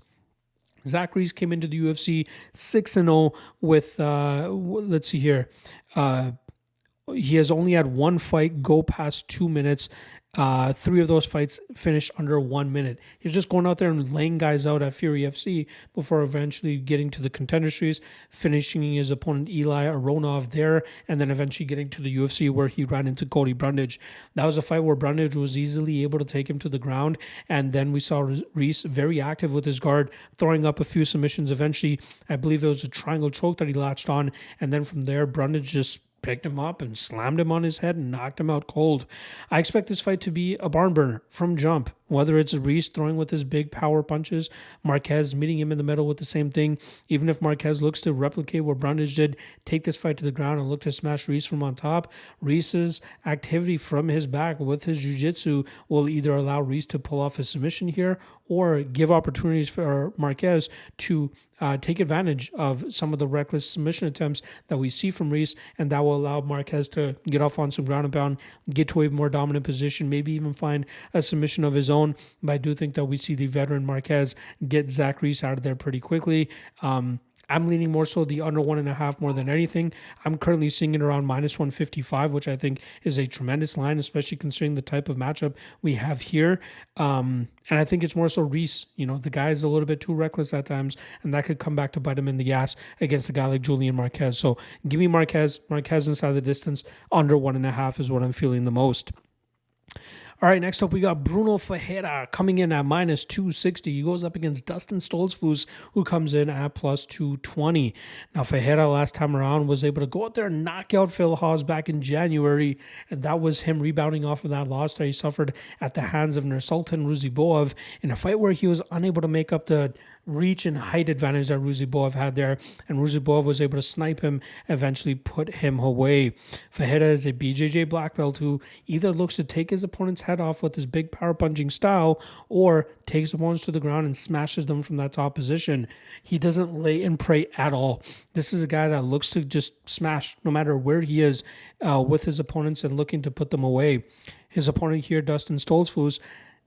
Zach Reese came into the UFC 6-0 with, let's see here, he has only had one fight go past 2 minutes. 3 of those fights finished under 1 minute. He's just going out there and laying guys out at Fury FC before eventually getting to the Contender Series, finishing his opponent Eli Aronov there, and then eventually getting to the UFC where he ran into Cody Brundage. That was a fight where Brundage was easily able to take him to the ground, and then we saw Reese very active with his guard, throwing up a few submissions. Eventually, I believe it was a triangle choke that he latched on, and then from there, Brundage just picked him up and slammed him on his head and knocked him out cold. I expect this fight to be a barn burner from jump, whether it's Reese throwing with his big power punches, Marquez meeting him in the middle with the same thing. Even if Marquez looks to replicate what Brundage did, take this fight to the ground and look to smash Reese from on top, Reese's activity from his back with his jiu-jitsu will either allow Reese to pull off a submission here or give opportunities for Marquez to take advantage of some of the reckless submission attempts that we see from Reese, and that will allow Marquez to get off on some ground and pound, get to a more dominant position, maybe even find a submission of his own. But I do think that we see the veteran Marquez get Zach Reese out of there pretty quickly. I'm leaning more so the under 1.5 more than anything. I'm currently seeing it around minus 155, which I think is a tremendous line, especially considering the type of matchup we have here. And I think it's more so Reese. You know, the guy is a little bit too reckless at times, and that could come back to bite him in the ass against a guy like Julian Marquez. So give me Marquez inside the distance. Under 1.5 is what I'm feeling the most. All right, next up we got Bruno Ferreira coming in at minus 260. He goes up against Dustin Stoltzfus, who comes in at plus 220. Now, Ferreira last time around was able to go out there and knock out Phil Hawes back in January, and that was him rebounding off of that loss that he suffered at the hands of Nursultan Ruziboev in a fight where he was unable to make up the reach and height advantage that Ruziboev had there, and Ruziboev was able to snipe him, eventually put him away. Ferreira is a BJJ black belt who either looks to take his opponent's head off with his big power punching style or takes opponents to the ground and smashes them from that top position. He doesn't lay and pray at all. This is a guy that looks to just smash no matter where he is with his opponents and looking to put them away. His opponent here, Dustin Stoltzfus,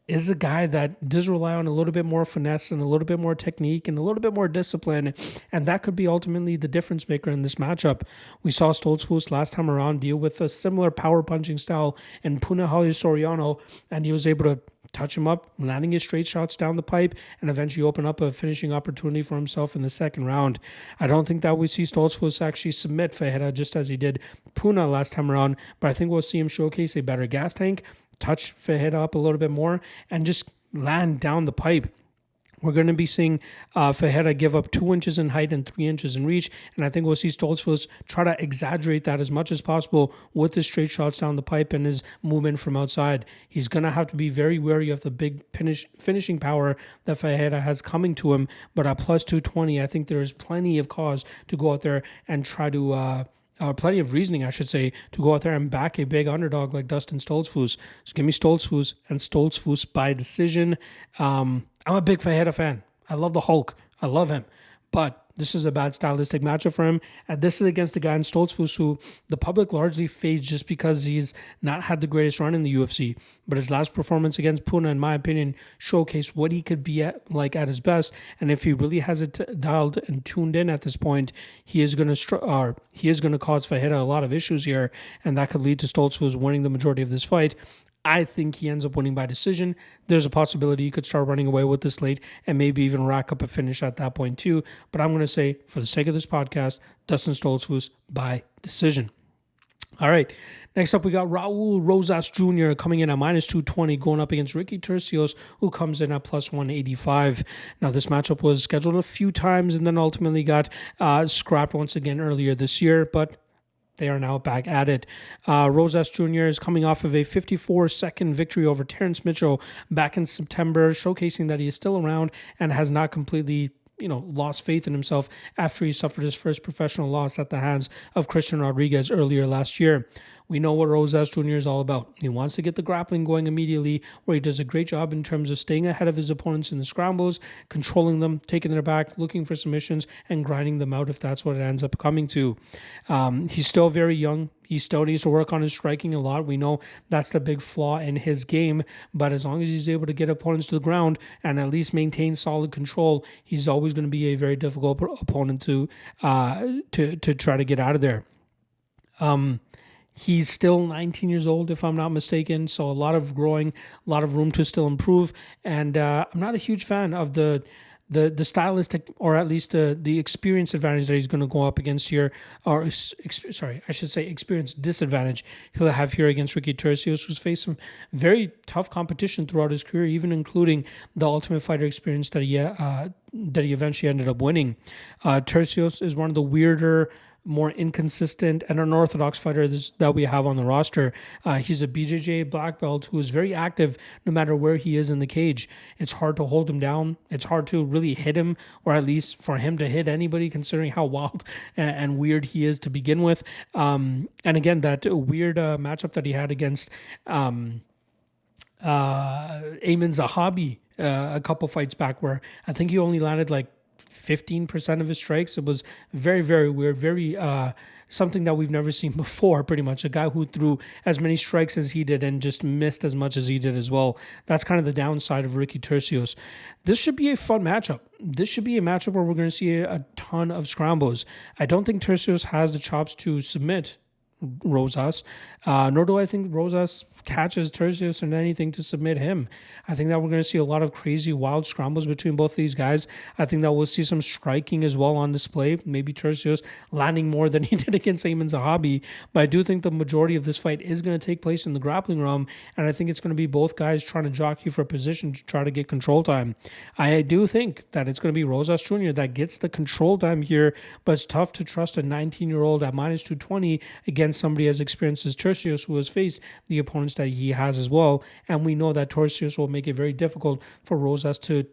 is a guy that does rely on a little bit more finesse and a little bit more technique and a little bit more discipline, and that could be ultimately the difference maker in this matchup. We saw Stoltzfus last time around deal with a similar power punching style in Punahele Soriano, and he was able to touch him up, landing his straight shots down the pipe, and eventually open up a finishing opportunity for himself in the second round. I don't think that we see Stoltzfus actually submit Ferreira just as he did Puna last time around, but I think we'll see him showcase a better gas tank, touch Ferreira up a little bit more, and just land down the pipe. We're going to be seeing Ferreira give up 2 inches in height and 3 inches in reach, and I think we'll see Stoltzfus try to exaggerate that as much as possible with his straight shots down the pipe and his movement from outside. He's going to have to be very wary of the big finishing power that Ferreira has coming to him, but at plus 220, I think there is plenty of cause to go out there and try to plenty of reasoning, I should say, to go out there and back a big underdog like Dustin Stoltzfus. So give me Stoltzfus and Stoltzfus by decision. I'm a big Ferreira fan. I love the Hulk. I love him. But this is a bad stylistic matchup for him. And this is against a guy in Stoltzfus who the public largely fades just because he's not had the greatest run in the UFC. But his last performance against Puna, in my opinion, showcased what he could be at his best. And if he really has it dialed and tuned in at this point, he is going to cause Ferreira a lot of issues here, and that could lead to Stoltzfus winning the majority of this fight. I think he ends up winning by decision. There's a possibility he could start running away with this late and maybe even rack up a finish at that point too. But I'm going to say, for the sake of this podcast, Dustin Stoltzfus by decision. All right. Next up, we got Raul Rosas Jr. coming in at minus 220, going up against Ricky Turcios, who comes in at plus 185. Now, this matchup was scheduled a few times and then ultimately got scrapped once again earlier this year, but they are now back at it. Rosas Jr. is coming off of a 54-second victory over Terrence Mitchell back in September, showcasing that he is still around and has not completely lost faith in himself after he suffered his first professional loss at the hands of Christian Rodriguez earlier last year. We know what Rosas Jr. is all about. He wants to get the grappling going immediately, where he does a great job in terms of staying ahead of his opponents in the scrambles, controlling them, taking their back, looking for submissions, and grinding them out if that's what it ends up coming to. He's still very young. He still needs to work on his striking a lot. We know that's the big flaw in his game, but as long as he's able to get opponents to the ground and at least maintain solid control, he's always going to be a very difficult opponent to try to get out of there. He's still 19 years old, if I'm not mistaken, so a lot of growing, a lot of room to still improve. And I'm not a huge fan of the stylistic, or at least the experience advantage that he's going to go up against here, or I should say experience disadvantage he'll have here against Ricky Turcios, who's faced some very tough competition throughout his career, even including the Ultimate Fighter experience that he eventually ended up winning. Turcios is one of the weirder, more inconsistent and unorthodox fighters that we have on the roster. He's a BJJ black belt who is very active no matter where he is in the cage. It's hard to hold him down. It's hard to really hit him, or at least for him to hit anybody, considering how wild and weird he is to begin with. And again, that weird matchup that he had against Amin Zahabi a couple fights back, where I think he only landed like 15% of his strikes. It was very, very weird, very something that we've never seen before, pretty much. A guy who threw as many strikes as he did and just missed as much as he did as well. That's kind of the downside of Ricky Turcios. This should be a fun matchup. This should be a matchup where we're going to see a ton of scrambles. I don't think Turcios has the chops to submit Rosas, nor do I think Rosas catches Turcios in anything to submit him. I think that we're going to see a lot of crazy, wild scrambles between both these guys. I think that we'll see some striking as well on display. Maybe Turcios landing more than he did against Amin Zahabi, but I do think the majority of this fight is going to take place in the grappling realm, and I think it's going to be both guys trying to jockey for position to try to get control time. I do think that it's going to be Rosas Jr. that gets the control time here, but it's tough to trust a 19-year-old at minus 220 against somebody as experienced as Turcios, who has faced the opponents that he has as well. And we know that Turcios will make it very difficult for Rosas to,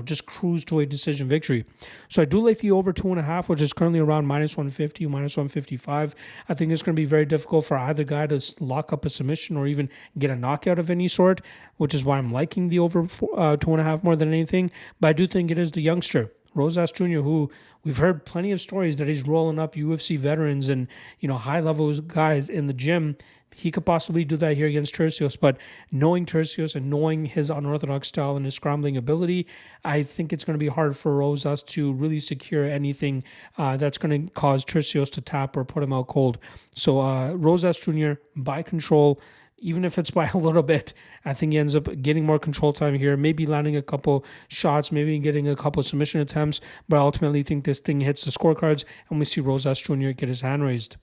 just cruise to a decision victory. So I do like the over 2.5, which is currently around minus 150, minus 155. I think it's going to be very difficult for either guy to lock up a submission or even get a knockout of any sort, which is why I'm liking the over 2.5 more than anything. But I do think it is the youngster, Rosas Jr., who we've heard plenty of stories that he's rolling up UFC veterans and, high-level guys in the gym. He could possibly do that here against Turcios, but knowing Turcios and knowing his unorthodox style and his scrambling ability, I think it's going to be hard for Rosas to really secure anything that's going to cause Turcios to tap or put him out cold. So Rosas Jr. by control, even if it's by a little bit, I think he ends up getting more control time here, maybe landing a couple shots, maybe getting a couple submission attempts, but I ultimately think this thing hits the scorecards and we see Rosas Jr. get his hand raised.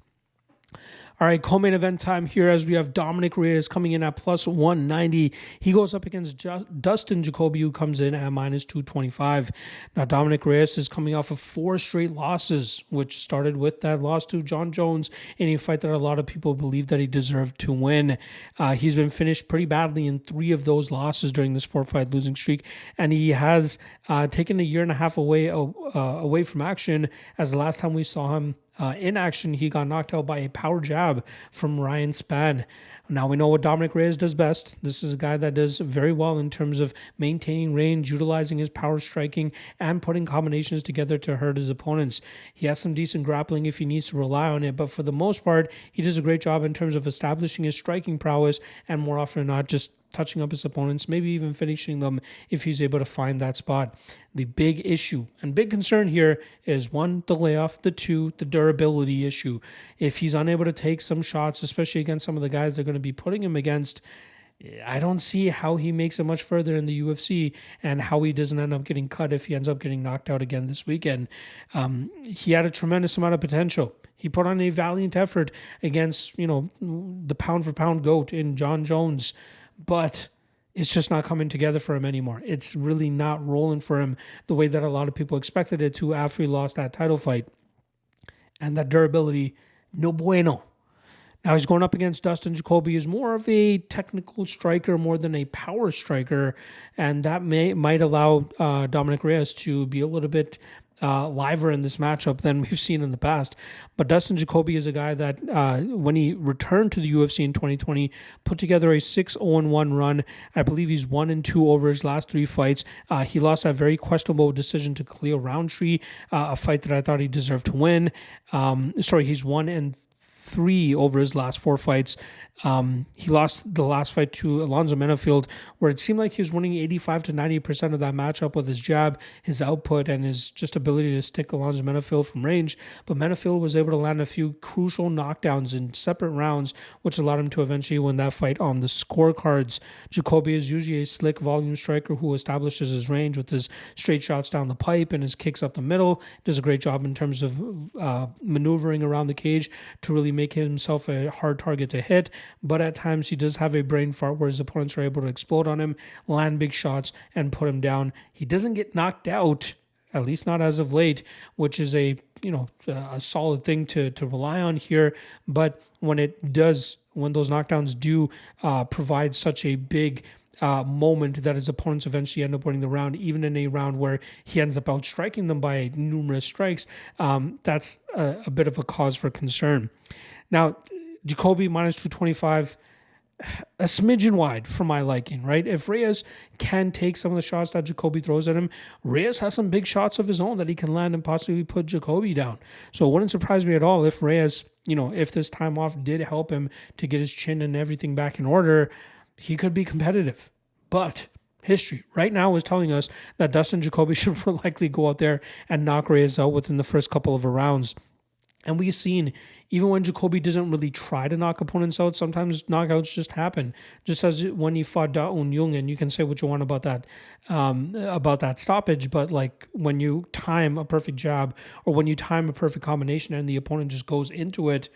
All right, co-main event time here as we have Dominic Reyes coming in at plus 190. He goes up against Dustin Jacoby, who comes in at minus 225. Now, Dominic Reyes is coming off of 4 straight losses, which started with that loss to John Jones in a fight that a lot of people believe that he deserved to win. He's been finished pretty badly in 3 of those losses during this 4-fight losing streak, and he has taken a year and a half away from action, as the last time we saw him in action, he got knocked out by a power jab from Ryan Spann. Now we know what Dominic Reyes does best. This is a guy that does very well in terms of maintaining range, utilizing his power striking, and putting combinations together to hurt his opponents. He has some decent grappling if he needs to rely on it, but for the most part, he does a great job in terms of establishing his striking prowess, and more often than not, just touching up his opponents, maybe even finishing them if he's able to find that spot. The big issue and big concern here is, one, the layoff, the two, the durability issue. If he's unable to take some shots, especially against some of the guys they're going to be putting him against, I don't see how he makes it much further in the UFC and how he doesn't end up getting cut if he ends up getting knocked out again this weekend. He had a tremendous amount of potential. He put on a valiant effort against, the pound-for-pound GOAT in John Jones, but it's just not coming together for him anymore. It's really not rolling for him the way that a lot of people expected it to after he lost that title fight. And that durability, no bueno. Now he's going up against Dustin Jacoby, who's more of a technical striker more than a power striker, and that might allow Dominic Reyes to be a little bit liver in this matchup than we've seen in the past. But Dustin Jacoby is a guy that when he returned to the UFC in 2020, put together a 6-0-1 run. I believe he's 1-2 over his last 3 fights. He lost that very questionable decision to Khalil Roundtree, a fight that I thought he deserved to win. He's 1-3 over his last 4 fights. He lost the last fight to Alonzo Menafield, where it seemed like he was winning 85 to 90% of that matchup with his jab, his output, and his just ability to stick Alonzo Menafield from range. But Menafield was able to land a few crucial knockdowns in separate rounds, which allowed him to eventually win that fight on the scorecards. Jacoby is usually a slick volume striker who establishes his range with his straight shots down the pipe and his kicks up the middle. Does a great job in terms of maneuvering around the cage to really make himself a hard target to hit. But at times he does have a brain fart where his opponents are able to explode on him, land big shots, and put him down. He doesn't get knocked out, at least not as of late, which is a solid thing to rely on here. But when those knockdowns do provide such a big moment that his opponents eventually end up winning the round, even in a round where he ends up outstriking them by numerous strikes, that's a bit of a cause for concern. Now, Jacoby minus 225, a smidgen wide for my liking, right? If Reyes can take some of the shots that Jacoby throws at him, Reyes has some big shots of his own that he can land and possibly put Jacoby down. So it wouldn't surprise me at all if Reyes, if this time off did help him to get his chin and everything back in order, he could be competitive. But history right now is telling us that Dustin Jacoby should likely go out there and knock Reyes out within the first couple of rounds. And we've seen, even when Jacoby doesn't really try to knock opponents out, sometimes knockouts just happen. Just as when he fought Da Un Jung, and you can say what you want about that stoppage, but like when you time a perfect jab or when you time a perfect combination and the opponent just goes into it,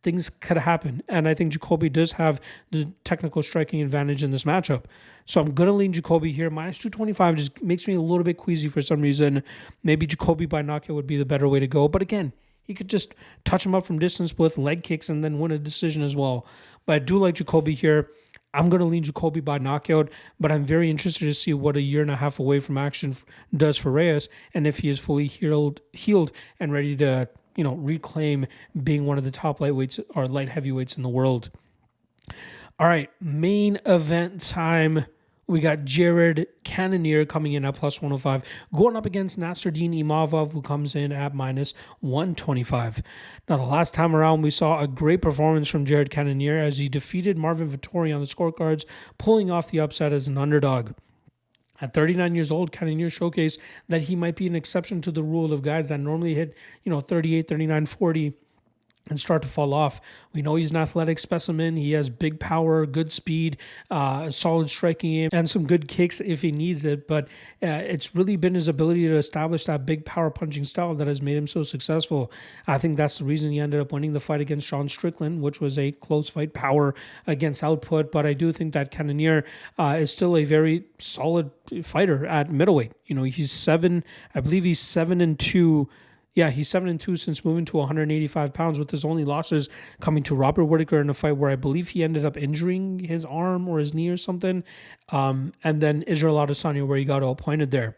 things could happen. And I think Jacoby does have the technical striking advantage in this matchup. So I'm going to lean Jacoby here. Minus 225 just makes me a little bit queasy for some reason. Maybe Jacoby by knockout would be the better way to go. But again, he could just touch him up from distance with leg kicks and then win a decision as well. But I do like Jacoby here. I'm going to lean Jacoby by knockout, but I'm very interested to see what a year and a half away from action does for Reyes, and if he is fully healed and ready to, reclaim being one of the top lightweights or light heavyweights in the world. All right, main event time. We got Jared Cannonier coming in at plus 105, going up against Nasruddin Imavov, who comes in at minus 125. Now, the last time around, we saw a great performance from Jared Cannonier as he defeated Marvin Vettori on the scorecards, pulling off the upset as an underdog. At 39 years old, Cannonier showcased that he might be an exception to the rule of guys that normally hit, 38, 39, 40, and start to fall off. We know he's an athletic specimen. He has big power, good speed, solid striking aim, and some good kicks if he needs it. But it's really been his ability to establish that big power punching style that has made him so successful. I think that's the reason he ended up winning the fight against Sean Strickland, which was a close fight, power against output. But I do think that Cannonier is still a very solid fighter at middleweight. He's 7-2. Yeah, he's 7-2 since moving to 185 pounds, with his only losses coming to Robert Whittaker in a fight where I believe he ended up injuring his arm or his knee or something, and then Israel Adesanya where he got all pointed there.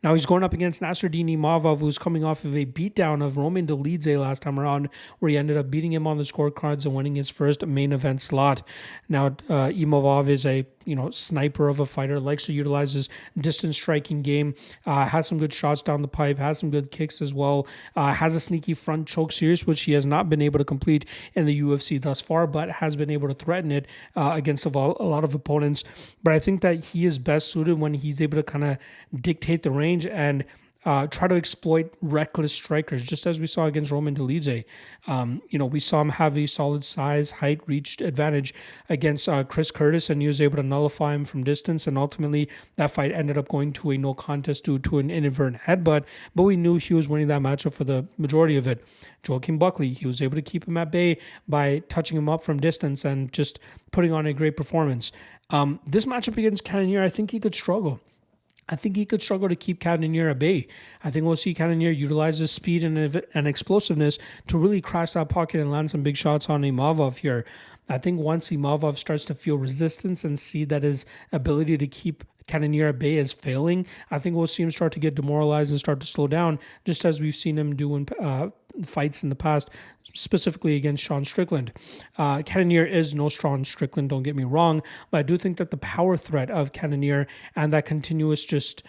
Now he's going up against Nasruddin Imavov, who's coming off of a beatdown of Roman Dolidze last time around, where he ended up beating him on the scorecards and winning his first main event slot. Now Imavov is a sniper of a fighter, likes to utilize his distance striking game, has some good shots down the pipe, has some good kicks as well, has a sneaky front choke series, which he has not been able to complete in the UFC thus far, but has been able to threaten it against a lot of opponents. But I think that he is best suited when he's able to kind of dictate the range and try to exploit reckless strikers, just as we saw against Roman Dolidze. We saw him have a solid size, height, reach advantage against Chris Curtis, and he was able to nullify him from distance, and ultimately that fight ended up going to a no contest due to an inadvertent headbutt, but we knew he was winning that matchup for the majority of it. Joaquin Buckley, he was able to keep him at bay by touching him up from distance and just putting on a great performance. This matchup against Cannonier, I think he could struggle. I think he could struggle to keep Cannonier at bay. I think we'll see Cannonier utilize his speed and explosiveness to really crash that pocket and land some big shots on Imavov here. I think once Imavov starts to feel resistance and see that his ability to keep Cannonier at bay is failing, I think we'll see him start to get demoralized and start to slow down, just as we've seen him do in fights in the past, specifically against Sean Strickland. Cannonier is no Sean Strickland, don't get me wrong, but I do think that the power threat of Cannonier and that continuous just,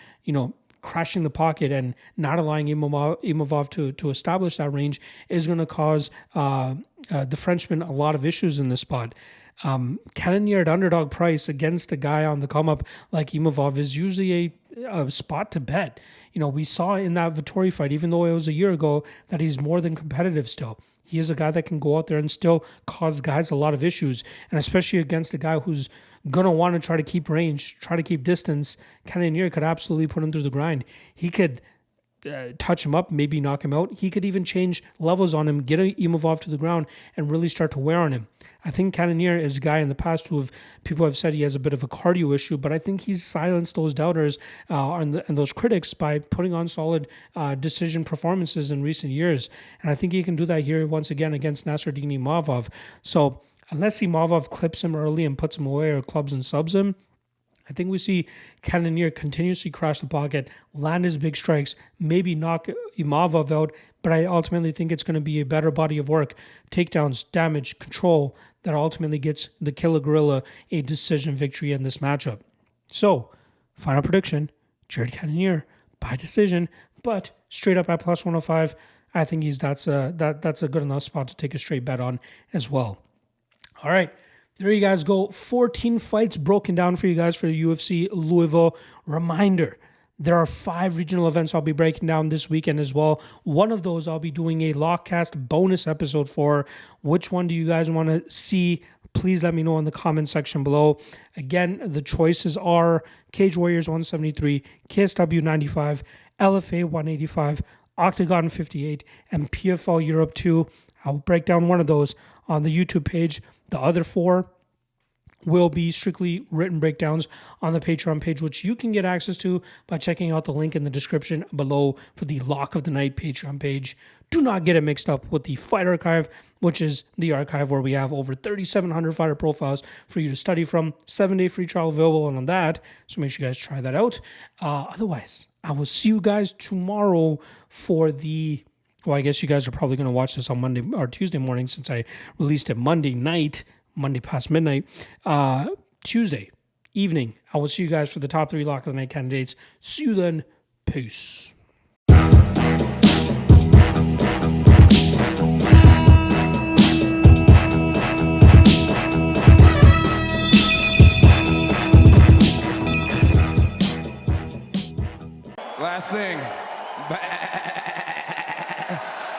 crashing the pocket and not allowing Imavov to establish that range is going to cause the Frenchman a lot of issues in this spot. Cannonier at underdog price against a guy on the come up like Imavov is usually a spot to bet. We saw in that Vettori fight, even though it was a year ago, that he's more than competitive still. He is a guy that can go out there and still cause guys a lot of issues, and especially against a guy who's going to want to try to keep range, try to keep distance. Cannonier could absolutely put him through the grind. He could touch him up, maybe knock him out. He could even change levels on him, get Imavov to the ground, and really start to wear on him. I think Cannonier is a guy in the past people have said he has a bit of a cardio issue, but I think he's silenced those doubters and those critics by putting on solid decision performances in recent years. And I think he can do that here once again against Nasruddin Imavov. So unless Imavov clips him early and puts him away or clubs and subs him, I think we see Cannonier continuously crash the pocket, land his big strikes, maybe knock Imavov out, but I ultimately think it's going to be a better body of work, takedowns, damage, control, that ultimately gets the Killer Gorilla a decision victory in this matchup. So, final prediction, Jared Cannonier by decision, but straight up at plus 105, I think that's a good enough spot to take a straight bet on as well. All right. There you guys go. 14 fights broken down for you guys for the UFC Louisville. Reminder, there are 5 regional events I'll be breaking down this weekend as well. One of those I'll be doing a Lockcast bonus episode for. Which one do you guys want to see? Please let me know in the comment section below. Again, the choices are Cage Warriors 173, KSW 95, LFA 185, Octagon 58, and PFL Europe 2. I'll break down one of those on the YouTube page. The other 4 will be strictly written breakdowns on the Patreon page, which you can get access to by checking out the link in the description below for the Lock of the Night Patreon page. Do not get it mixed up with the Fight Archive, which is the archive where we have over 3,700 fighter profiles for you to study from. 7-day free trial available on that, so make sure you guys try that out. Otherwise, I will see you guys tomorrow for the... Well, I guess you guys are probably going to watch this on Monday or Tuesday morning since I released it Monday night, Monday past midnight. Tuesday evening, I will see you guys for the top 3 Lock of the Night candidates. See you then. Peace.